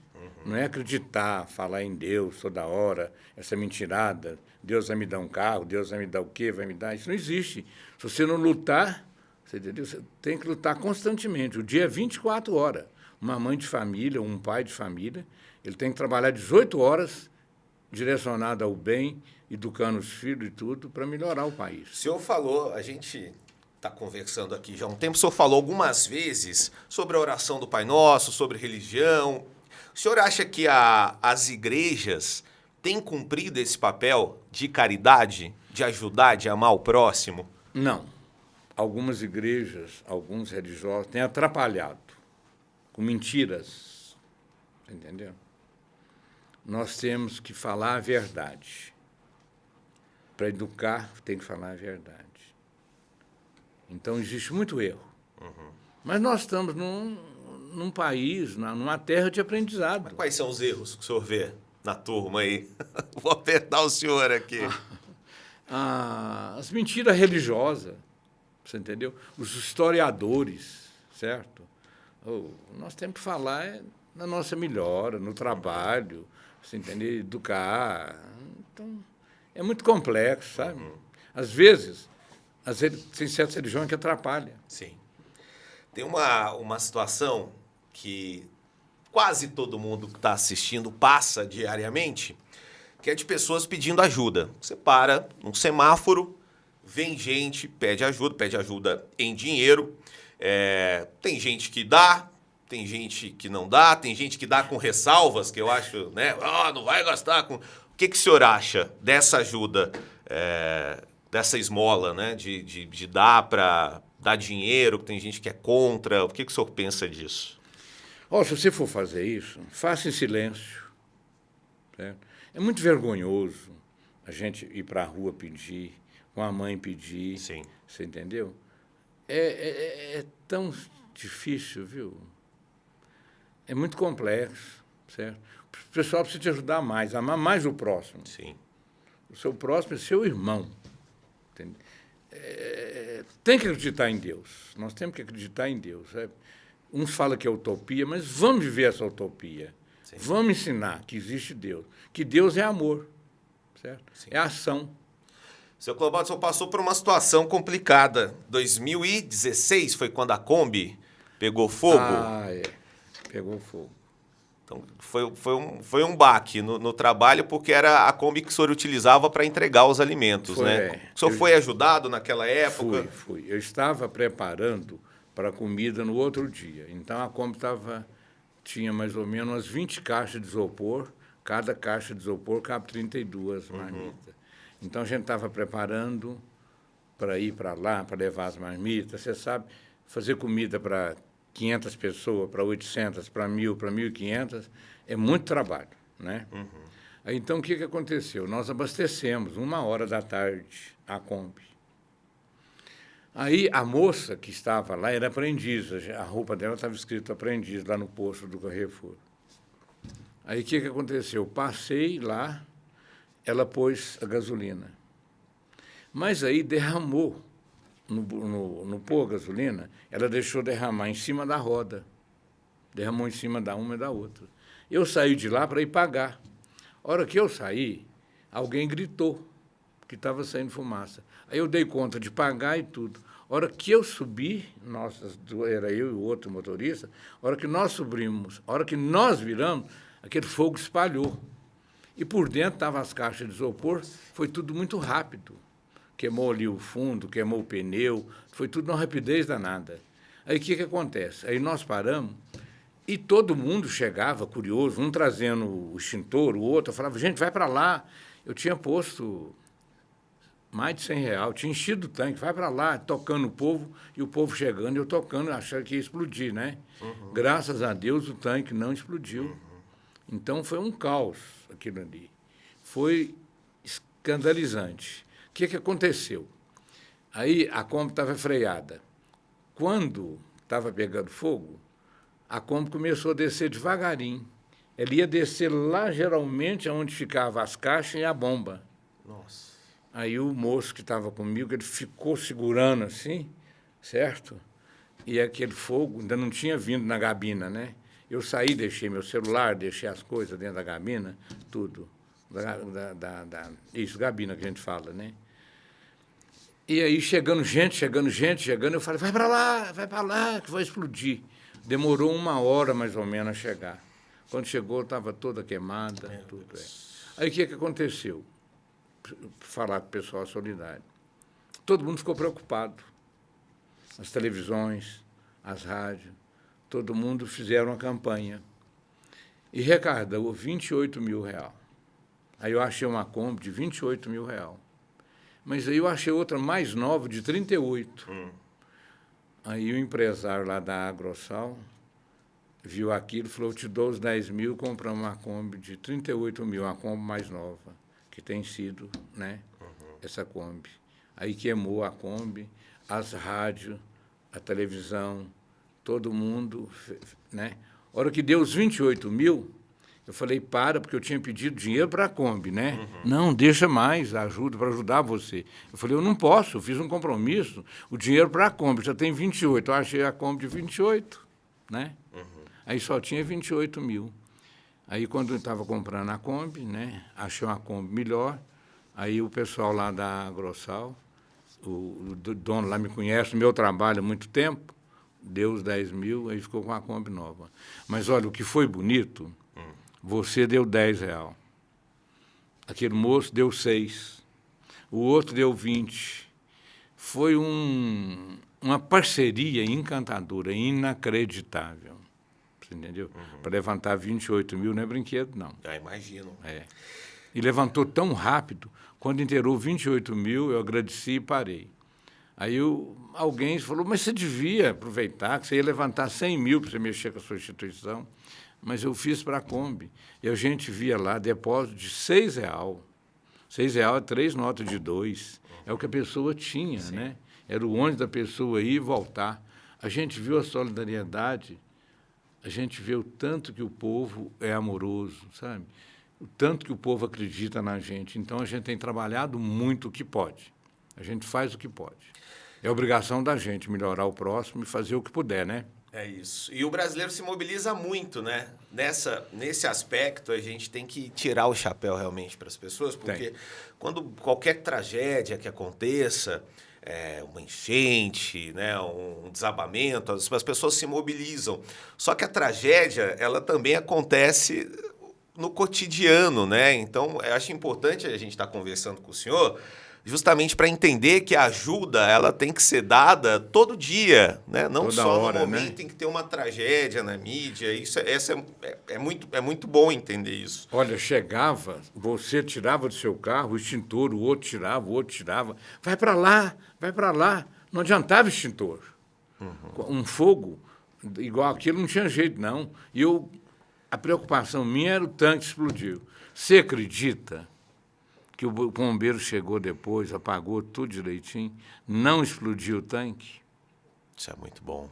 Não é acreditar, falar em Deus toda hora, essa mentirada, Deus vai me dar um carro, Deus vai me dar o quê, vai me dar... Isso não existe. Se você não lutar, você entendeu? Você tem que lutar constantemente. O dia é 24 horas. Uma mãe de família, um pai de família, ele tem que trabalhar 18 horas direcionado ao bem, educando os filhos e tudo, para melhorar o país. O senhor falou, a gente está conversando aqui já há um tempo, o senhor falou algumas vezes sobre a oração do Pai Nosso, sobre religião. O senhor acha que as igrejas têm cumprido esse papel de caridade, de ajudar, de amar o próximo? Não. Algumas igrejas, alguns religiosos têm atrapalhado com mentiras, entendeu? Nós temos que falar a verdade. Para educar, tem que falar a verdade. Então, existe muito erro. Mas nós estamos num país, numa terra de aprendizado. Mas quais são os erros que o senhor vê na turma aí? Vou apertar o senhor aqui. As mentiras religiosas, você entendeu? Os historiadores, certo? Nós temos que falar na nossa melhora, no trabalho, você entendeu? Educar. Então, é muito complexo, sabe? Às vezes, tem certas religiões que atrapalham. Sim. Tem uma situação que quase todo mundo que está assistindo passa diariamente, que é de pessoas pedindo ajuda. Você para num semáforo, vem gente, pede ajuda em dinheiro. Tem gente que dá, tem gente que não dá, tem gente que dá com ressalvas, que eu acho, né? Não vai gastar com... O que o senhor acha dessa ajuda, dessa esmola, né? De dar para dar dinheiro, que tem gente que é contra. O que o senhor pensa disso? Se você for fazer isso, faça em silêncio. Certo? É muito vergonhoso a gente ir para a rua pedir, com a mãe pedir. Sim. Você entendeu? É tão difícil, viu? É muito complexo, certo? O pessoal precisa te ajudar mais, amar mais o próximo. Sim. O seu próximo é seu irmão. Entende? Tem que acreditar em Deus. Nós temos que acreditar em Deus. Uns falam que é utopia, mas vamos viver essa utopia. Sim. Vamos ensinar que existe Deus. Que Deus é amor, certo? Sim. É ação. Seu Clobaldo, o senhor passou por uma situação complicada. 2016 foi quando a Kombi pegou fogo? Pegou fogo. Então, foi um baque no trabalho, porque era a Kombi que o senhor utilizava para entregar os alimentos, né? O senhor foi ajudado naquela época? Fui. Eu estava preparando para a comida no outro dia. Então, a Kombi tinha mais ou menos umas 20 caixas de isopor. Cada caixa de isopor cabe 32 marmitas. Então, a gente estava preparando para ir para lá, para levar as marmitas. Você sabe, fazer comida para 500 pessoas, para 800, para 1.000, para 1.500, é muito trabalho, né? Aí, então, o que aconteceu? Nós abastecemos 1h a Kombi. Aí, a moça que estava lá era aprendiz, a roupa dela estava escrito aprendiz, lá no posto do Carrefour. Aí, o que aconteceu? Passei lá, ela pôs a gasolina. Mas aí derramou, no pôr a gasolina, ela deixou derramar em cima da roda. Derramou em cima da uma e da outra. Eu saí de lá para ir pagar. A hora que eu saí, alguém gritou que estava saindo fumaça. Aí eu dei conta de pagar e tudo. A hora que eu subi, era eu e o outro motorista, a hora que nós subimos, a hora que nós viramos, aquele fogo espalhou. E por dentro estavam as caixas de isopor, foi tudo muito rápido. Queimou ali o fundo, queimou o pneu, foi tudo numa rapidez danada. Aí o que acontece? Aí nós paramos e todo mundo chegava, curioso, um trazendo o extintor, o outro, eu falava, gente, vai para lá. Eu tinha posto mais de R$100, tinha enchido o tanque, vai para lá, tocando o povo, e o povo chegando, eu tocando, achando que ia explodir, né? Graças a Deus o tanque não explodiu. Então foi um caos aquilo ali. Foi escandalizante. O que aconteceu? Aí a Kombi estava freada. Quando estava pegando fogo, a Kombi começou a descer devagarinho. Ela ia descer lá, geralmente, onde ficavam as caixas e a bomba. Nossa. Aí o moço que estava comigo, ele ficou segurando assim, certo? E aquele fogo ainda não tinha vindo na gabina, né? Eu saí, deixei meu celular, deixei as coisas dentro da gabina, tudo. Isso, gabina que a gente fala, né? E aí, chegando gente, eu falei, vai para lá, que vai explodir. Demorou 1 hora, mais ou menos, a chegar. Quando chegou, estava toda queimada, tudo. Aí, o que aconteceu? Falar com o pessoal solidário. Todo mundo ficou preocupado. As televisões, as rádios, todo mundo fizeram uma campanha. E arrecadou R$28 mil. Aí eu achei uma Kombi de R$28 mil. Mas aí eu achei outra mais nova, de 38. Aí o empresário lá da Agrosal viu aquilo, falou, eu te dou os 10 mil, compramos uma Kombi de 38 mil, uma Kombi mais nova, que tem sido, né, essa Kombi. Aí queimou a Kombi, as rádios, a televisão, todo mundo, né? A hora que deu os 28 mil, eu falei, porque eu tinha pedido dinheiro para a Kombi, né? Não, deixa mais, ajuda, para ajudar você. Eu falei, eu não posso, eu fiz um compromisso, o dinheiro para a Kombi, já tem 28, eu achei a Kombi de 28, né? Aí só tinha 28 mil. Aí, quando eu estava comprando a Kombi, né, achei uma Kombi melhor, aí o pessoal lá da Agrosal, o dono lá me conhece, meu trabalho há muito tempo, deu os 10 mil, aí ficou com a Kombi nova. Mas, olha, o que foi bonito, você deu R$10. Aquele moço deu 6. O outro deu 20. Foi uma parceria encantadora, inacreditável. Você entendeu? Para levantar 28 mil não é brinquedo, não. Já imagino. E levantou tão rápido, quando inteirou 28 mil, eu agradeci e parei. Aí alguém falou, mas você devia aproveitar, que você ia levantar 100 mil para você mexer com a sua instituição. mas eu fiz para a Kombi. E a gente via lá depósito de R$6. R$6 é 3 notas de 2. É o que a pessoa tinha, né? Era o ônibus da pessoa ir e voltar. A gente viu a solidariedade, a gente vê o tanto que o povo é amoroso, sabe? O tanto que o povo acredita na gente. Então, a gente tem trabalhado muito o que pode. A gente faz o que pode. É obrigação da gente melhorar o próximo e fazer o que puder, né? É isso. E o brasileiro se mobiliza muito, né? Nesse aspecto, a gente tem que tirar o chapéu realmente para as pessoas, porque quando qualquer tragédia que aconteça, uma enchente, né, um desabamento, as pessoas se mobilizam. Só que a tragédia, ela também acontece no cotidiano, né? Então, eu acho importante a gente estar conversando com o senhor justamente para entender que a ajuda ela tem que ser dada todo dia, né? Não Toda só hora, no momento, né? em que tem uma tragédia na mídia. Isso é muito bom entender isso. Olha, chegava, você tirava do seu carro o extintor, o outro tirava. Vai para lá, vai para lá. Não adiantava extintor. Um fogo igual aquilo não tinha jeito, não. A preocupação minha era o tanque explodiu. Você acredita que o bombeiro chegou depois, apagou tudo direitinho, não explodiu o tanque? Isso é muito bom.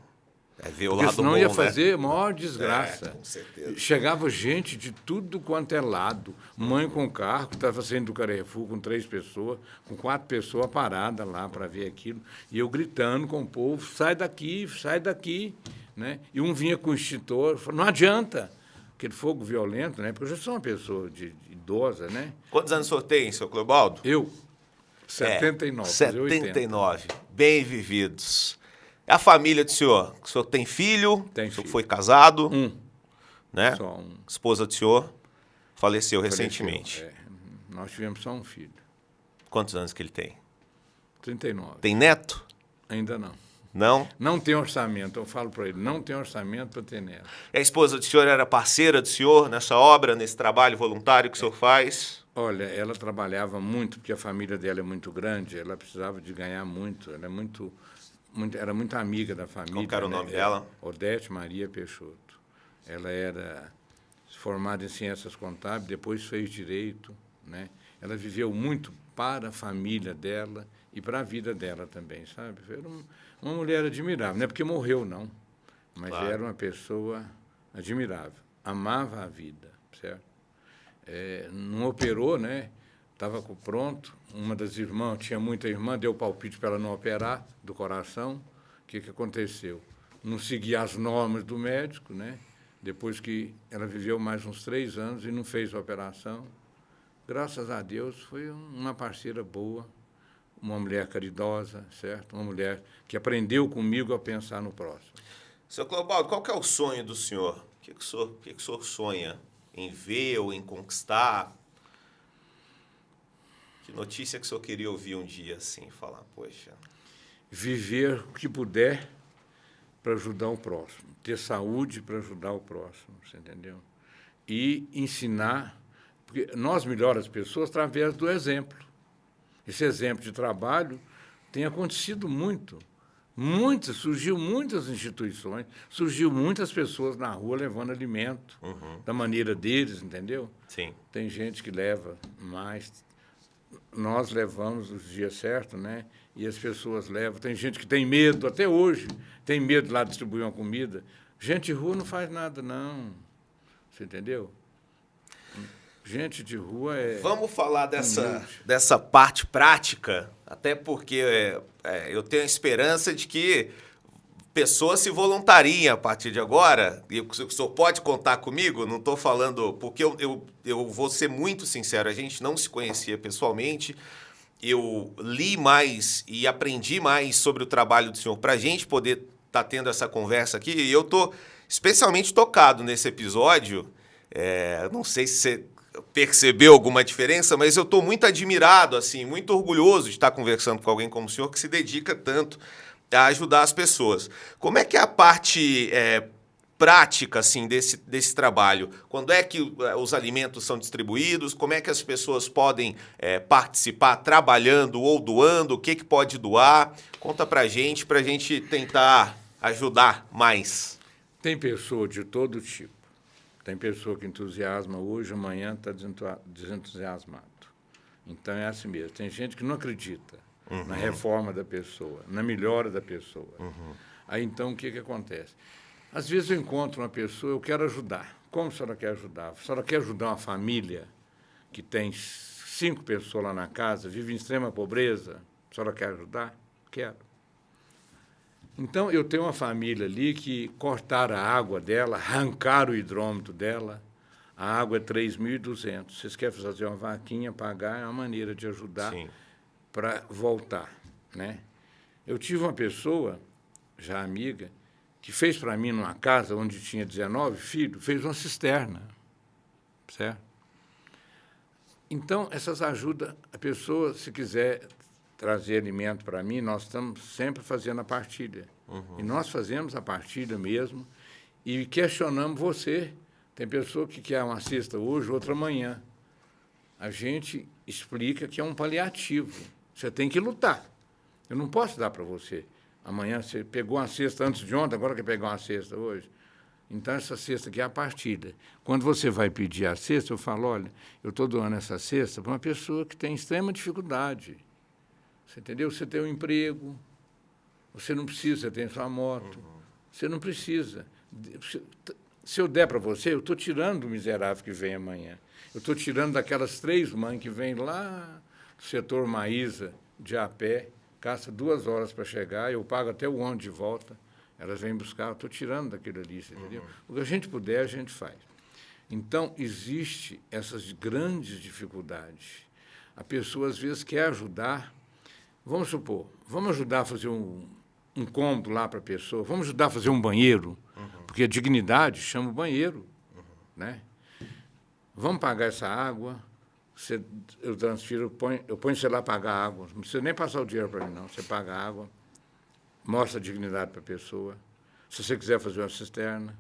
É ver o Porque lado senão bom, ia né? fazer maior desgraça. Com certeza. Chegava gente de tudo quanto é lado. Mãe com carro, que estava saindo do Carrefour com 3 pessoas, com 4 pessoas paradas lá para ver aquilo. E eu gritando com o povo, sai daqui, sai daqui. Né? E um vinha com o extintor, falou, não adianta. Aquele fogo violento, né? Porque eu já sou uma pessoa idosa, né? Quantos anos o senhor tem, seu Clobaldo? Eu, 79. 79. Bem vividos. É a família do senhor? O senhor tem filho? Tem o senhor filho. foi casado? Né? Só um. Esposa do senhor faleceu recentemente. Nós tivemos só um filho. Quantos anos que ele tem? 39. Tem neto? Ainda não. Não? Não tem orçamento, eu falo para ele, não tem orçamento para ter neto. E a esposa do senhor era parceira do senhor nessa obra, nesse trabalho voluntário que o senhor faz? Olha, ela trabalhava muito, porque a família dela é muito grande, ela precisava de ganhar muito, ela era muito amiga da família. Qual era o nome dela? Odete Maria Peixoto. Ela era formada em ciências contábeis, depois fez direito, né? Ela viveu muito para a família dela e para a vida dela também, sabe? Era uma mulher admirável, não é porque morreu, não, mas Claro. era uma pessoa admirável, amava a vida, certo? Não operou, né? Estava pronto, uma das irmãs, tinha muita irmã, deu palpite para ela não operar do coração. O que aconteceu? Não seguia as normas do médico, né? Depois que ela viveu mais uns 3 anos e não fez a operação. Graças a Deus, foi uma parceira boa, uma mulher caridosa, certo? Uma mulher que aprendeu comigo a pensar no próximo. Seu Clobaldo, qual que é o sonho do senhor? O que o senhor sonha em ver ou em conquistar? Que notícia que o senhor queria ouvir um dia assim, falar, poxa... Viver o que puder para ajudar o próximo, ter saúde para ajudar o próximo, você entendeu? E ensinar, porque nós melhoramos as pessoas através do exemplo. Esse exemplo de trabalho tem acontecido muito. Surgiu muitas instituições, surgiu muitas pessoas na rua levando alimento, da maneira deles, entendeu? Sim. Tem gente que leva mais, nós levamos os dias certos, né? E as pessoas levam. Tem gente que tem medo, até hoje, tem medo de lá distribuir uma comida. Gente de rua não faz nada, não. Você entendeu? Gente de rua é... Vamos falar dessa parte prática, até porque eu tenho a esperança de que pessoas se voluntariem a partir de agora. E o senhor pode contar comigo? Não estou falando... Porque eu vou ser muito sincero, a gente não se conhecia pessoalmente. Eu li mais e aprendi mais sobre o trabalho do senhor para a gente poder estar tendo essa conversa aqui. E eu estou especialmente tocado nesse episódio. Não sei se você percebeu alguma diferença, mas eu estou muito admirado, assim, muito orgulhoso de estar conversando com alguém como o senhor que se dedica tanto a ajudar as pessoas. Como é que é a parte prática assim, desse trabalho? Quando é que os alimentos são distribuídos? Como é que as pessoas podem participar trabalhando ou doando? O que pode doar? Conta pra gente tentar ajudar mais. Tem pessoa de todo tipo. Tem pessoa que entusiasma hoje, amanhã está desentusiasmado. Então, é assim mesmo. Tem gente que não acredita na reforma da pessoa, na melhora da pessoa. Aí, então, o que acontece? Às vezes eu encontro uma pessoa, eu quero ajudar. Como a senhora quer ajudar? A senhora quer ajudar uma família que tem 5 pessoas lá na casa, vive em extrema pobreza? A senhora quer ajudar? Quero. Então, eu tenho uma família ali que cortaram a água dela, arrancaram o hidrômetro dela, a água é 3.200. Vocês querem fazer uma vaquinha, pagar, é uma maneira de ajudar para voltar, né? Eu tive uma pessoa, já amiga, que fez para mim, numa casa onde tinha 19 filhos, fez uma cisterna, certo? Então, essas ajudas, a pessoa, se quiser trazer alimento para mim, nós estamos sempre fazendo a partilha. E nós fazemos a partilha mesmo e questionamos você. Tem pessoa que quer uma cesta hoje, outra amanhã. A gente explica que é um paliativo. Você tem que lutar. Eu não posso dar para você. Amanhã você pegou uma cesta antes de ontem, agora quer pegar uma cesta hoje. Então, essa cesta aqui é a partilha. Quando você vai pedir a cesta, eu falo, olha, eu estou doando essa cesta para uma pessoa que tem extrema dificuldade. Você entendeu? Você tem um emprego, você não precisa, você tem sua moto, você não precisa. Se eu der para você, eu estou tirando do miserável que vem amanhã. Eu estou tirando daquelas 3 mães que vêm lá do setor Maísa, de a pé, gasta 2 horas para chegar, eu pago até o ônibus de volta, elas vêm buscar, eu estou tirando daquilo ali, você entendeu? O que a gente puder, a gente faz. Então, existe essas grandes dificuldades. A pessoa, às vezes, quer ajudar. Vamos supor, vamos ajudar a fazer um cômodo lá para a pessoa, vamos ajudar a fazer um banheiro, porque a dignidade chama o banheiro, né? Vamos pagar essa água, eu transfiro, eu ponho você lá pagar a água, não precisa nem passar o dinheiro para mim, não. Você paga a água, mostra a dignidade para a pessoa. Se você quiser fazer uma cisterna,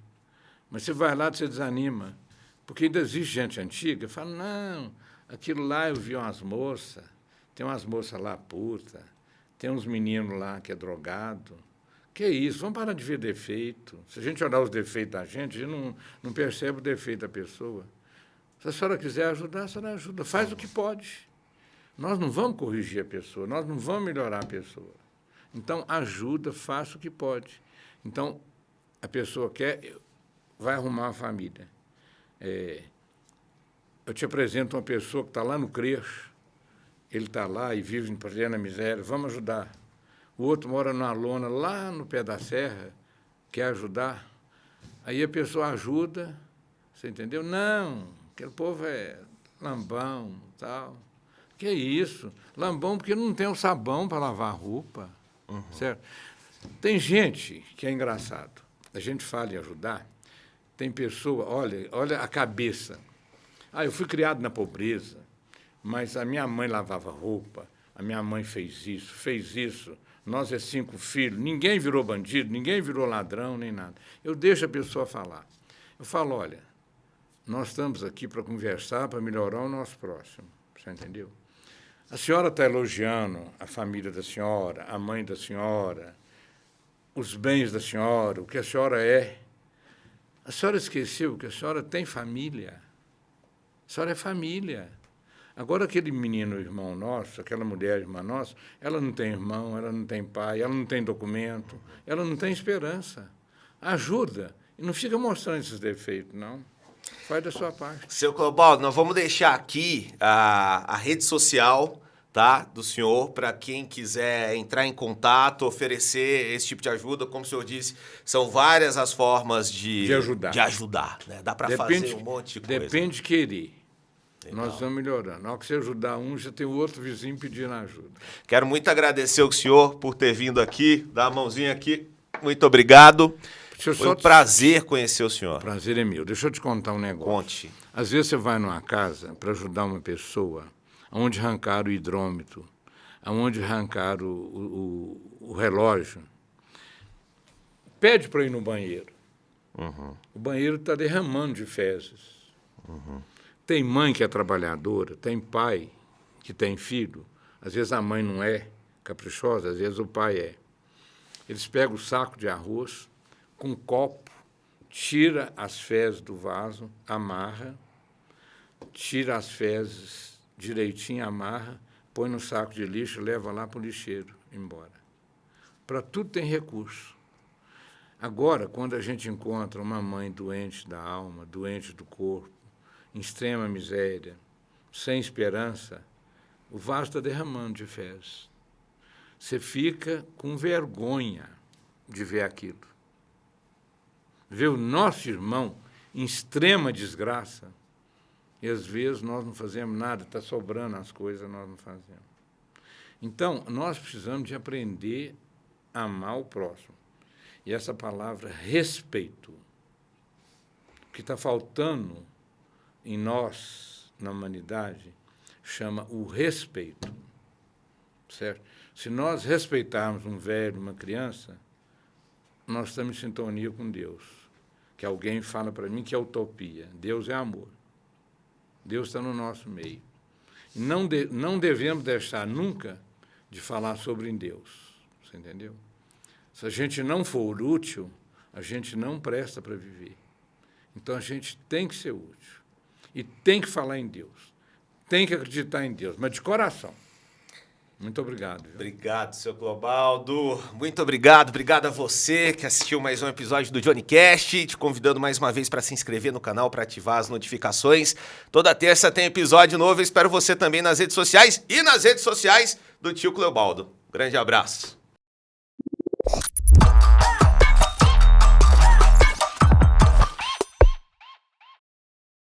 mas você vai lá e você desanima, porque ainda existe gente antiga que fala, não, aquilo lá eu vi umas moças, tem umas moças lá puta, tem uns meninos lá que é drogado. Que isso? Vamos parar de ver defeito. Se a gente olhar os defeitos da gente, a gente não percebe o defeito da pessoa. Se a senhora quiser ajudar, a senhora ajuda. Faz o que pode. Nós não vamos corrigir a pessoa, nós não vamos melhorar a pessoa. Então, ajuda, faça o que pode. Então, a pessoa quer, vai arrumar uma família. Eu te apresento uma pessoa que está lá no creche, ele está lá e vive em plena miséria, vamos ajudar. O outro mora numa lona lá no pé da serra, quer ajudar. Aí a pessoa ajuda, você entendeu? Não, aquele povo é lambão, tal. Que isso? Lambão porque não tem o sabão para lavar a roupa, certo? Tem gente que é engraçado. A gente fala em ajudar, tem pessoa, olha a cabeça. Eu fui criado na pobreza, mas a minha mãe lavava roupa, a minha mãe fez isso, nós 5 filhos, ninguém virou bandido, ninguém virou ladrão, nem nada. Eu deixo a pessoa falar. Eu falo, olha, nós estamos aqui para conversar, para melhorar o nosso próximo, você entendeu? A senhora está elogiando a família da senhora, a mãe da senhora, os bens da senhora, o que a senhora é. A senhora esqueceu que a senhora tem família. A senhora é família. Agora, aquele menino, irmão nosso, aquela mulher, irmã nossa, ela não tem irmão, ela não tem pai, ela não tem documento, ela não tem esperança. Ajuda. E não fica mostrando esses defeitos, não. Faz da sua parte. Seu Clobaldo, nós vamos deixar aqui a rede social, tá, do senhor, para quem quiser entrar em contato, oferecer esse tipo de ajuda. Como o senhor disse, são várias as formas de ajudar, né? Dá para fazer um monte de coisa. Depende de querer. Legal. Nós vamos melhorando. Na hora que você ajudar um, já tem o outro vizinho pedindo ajuda. Quero muito agradecer o senhor por ter vindo aqui, dar a mãozinha aqui. Muito obrigado. Foi um prazer conhecer o senhor. Prazer é meu. Deixa eu te contar um negócio. Conte. Às vezes você vai numa casa para ajudar uma pessoa, onde arrancaram o hidrômetro, onde arrancaram o relógio. Pede para ir no banheiro. O banheiro está derramando de fezes. Tem mãe que é trabalhadora, tem pai que tem filho. Às vezes a mãe não é caprichosa, às vezes o pai é. Eles pegam o saco de arroz com um copo, tira as fezes do vaso, amarra, tira as fezes direitinho, amarra, põe no saco de lixo, leva lá para o lixeiro, embora. Para tudo tem recurso. Agora, quando a gente encontra uma mãe doente da alma, doente do corpo, em extrema miséria, sem esperança, o vaso está derramando de fezes. Você fica com vergonha de ver aquilo. Ver o nosso irmão em extrema desgraça, e às vezes nós não fazemos nada, está sobrando as coisas, nós não fazemos. Então, nós precisamos de aprender a amar o próximo. E essa palavra respeito, que está faltando em nós, na humanidade, chama o respeito, certo? Se nós respeitarmos um velho, uma criança, nós estamos em sintonia com Deus. Que alguém fala para mim que é utopia. Deus é amor. Deus está no nosso meio. Não devemos deixar nunca de falar sobre Deus. Você entendeu? Se a gente não for útil, a gente não presta para viver. Então, a gente tem que ser útil. E tem que falar em Deus. Tem que acreditar em Deus, mas de coração. Muito obrigado. Viu? Obrigado, seu Clobaldo. Muito obrigado. Obrigado a você que assistiu mais um episódio do JohnnyCast. Te convidando mais uma vez para se inscrever no canal, para ativar as notificações. Toda terça tem episódio novo. Eu espero você também nas redes sociais e nas redes sociais do tio Clobaldo. Grande abraço.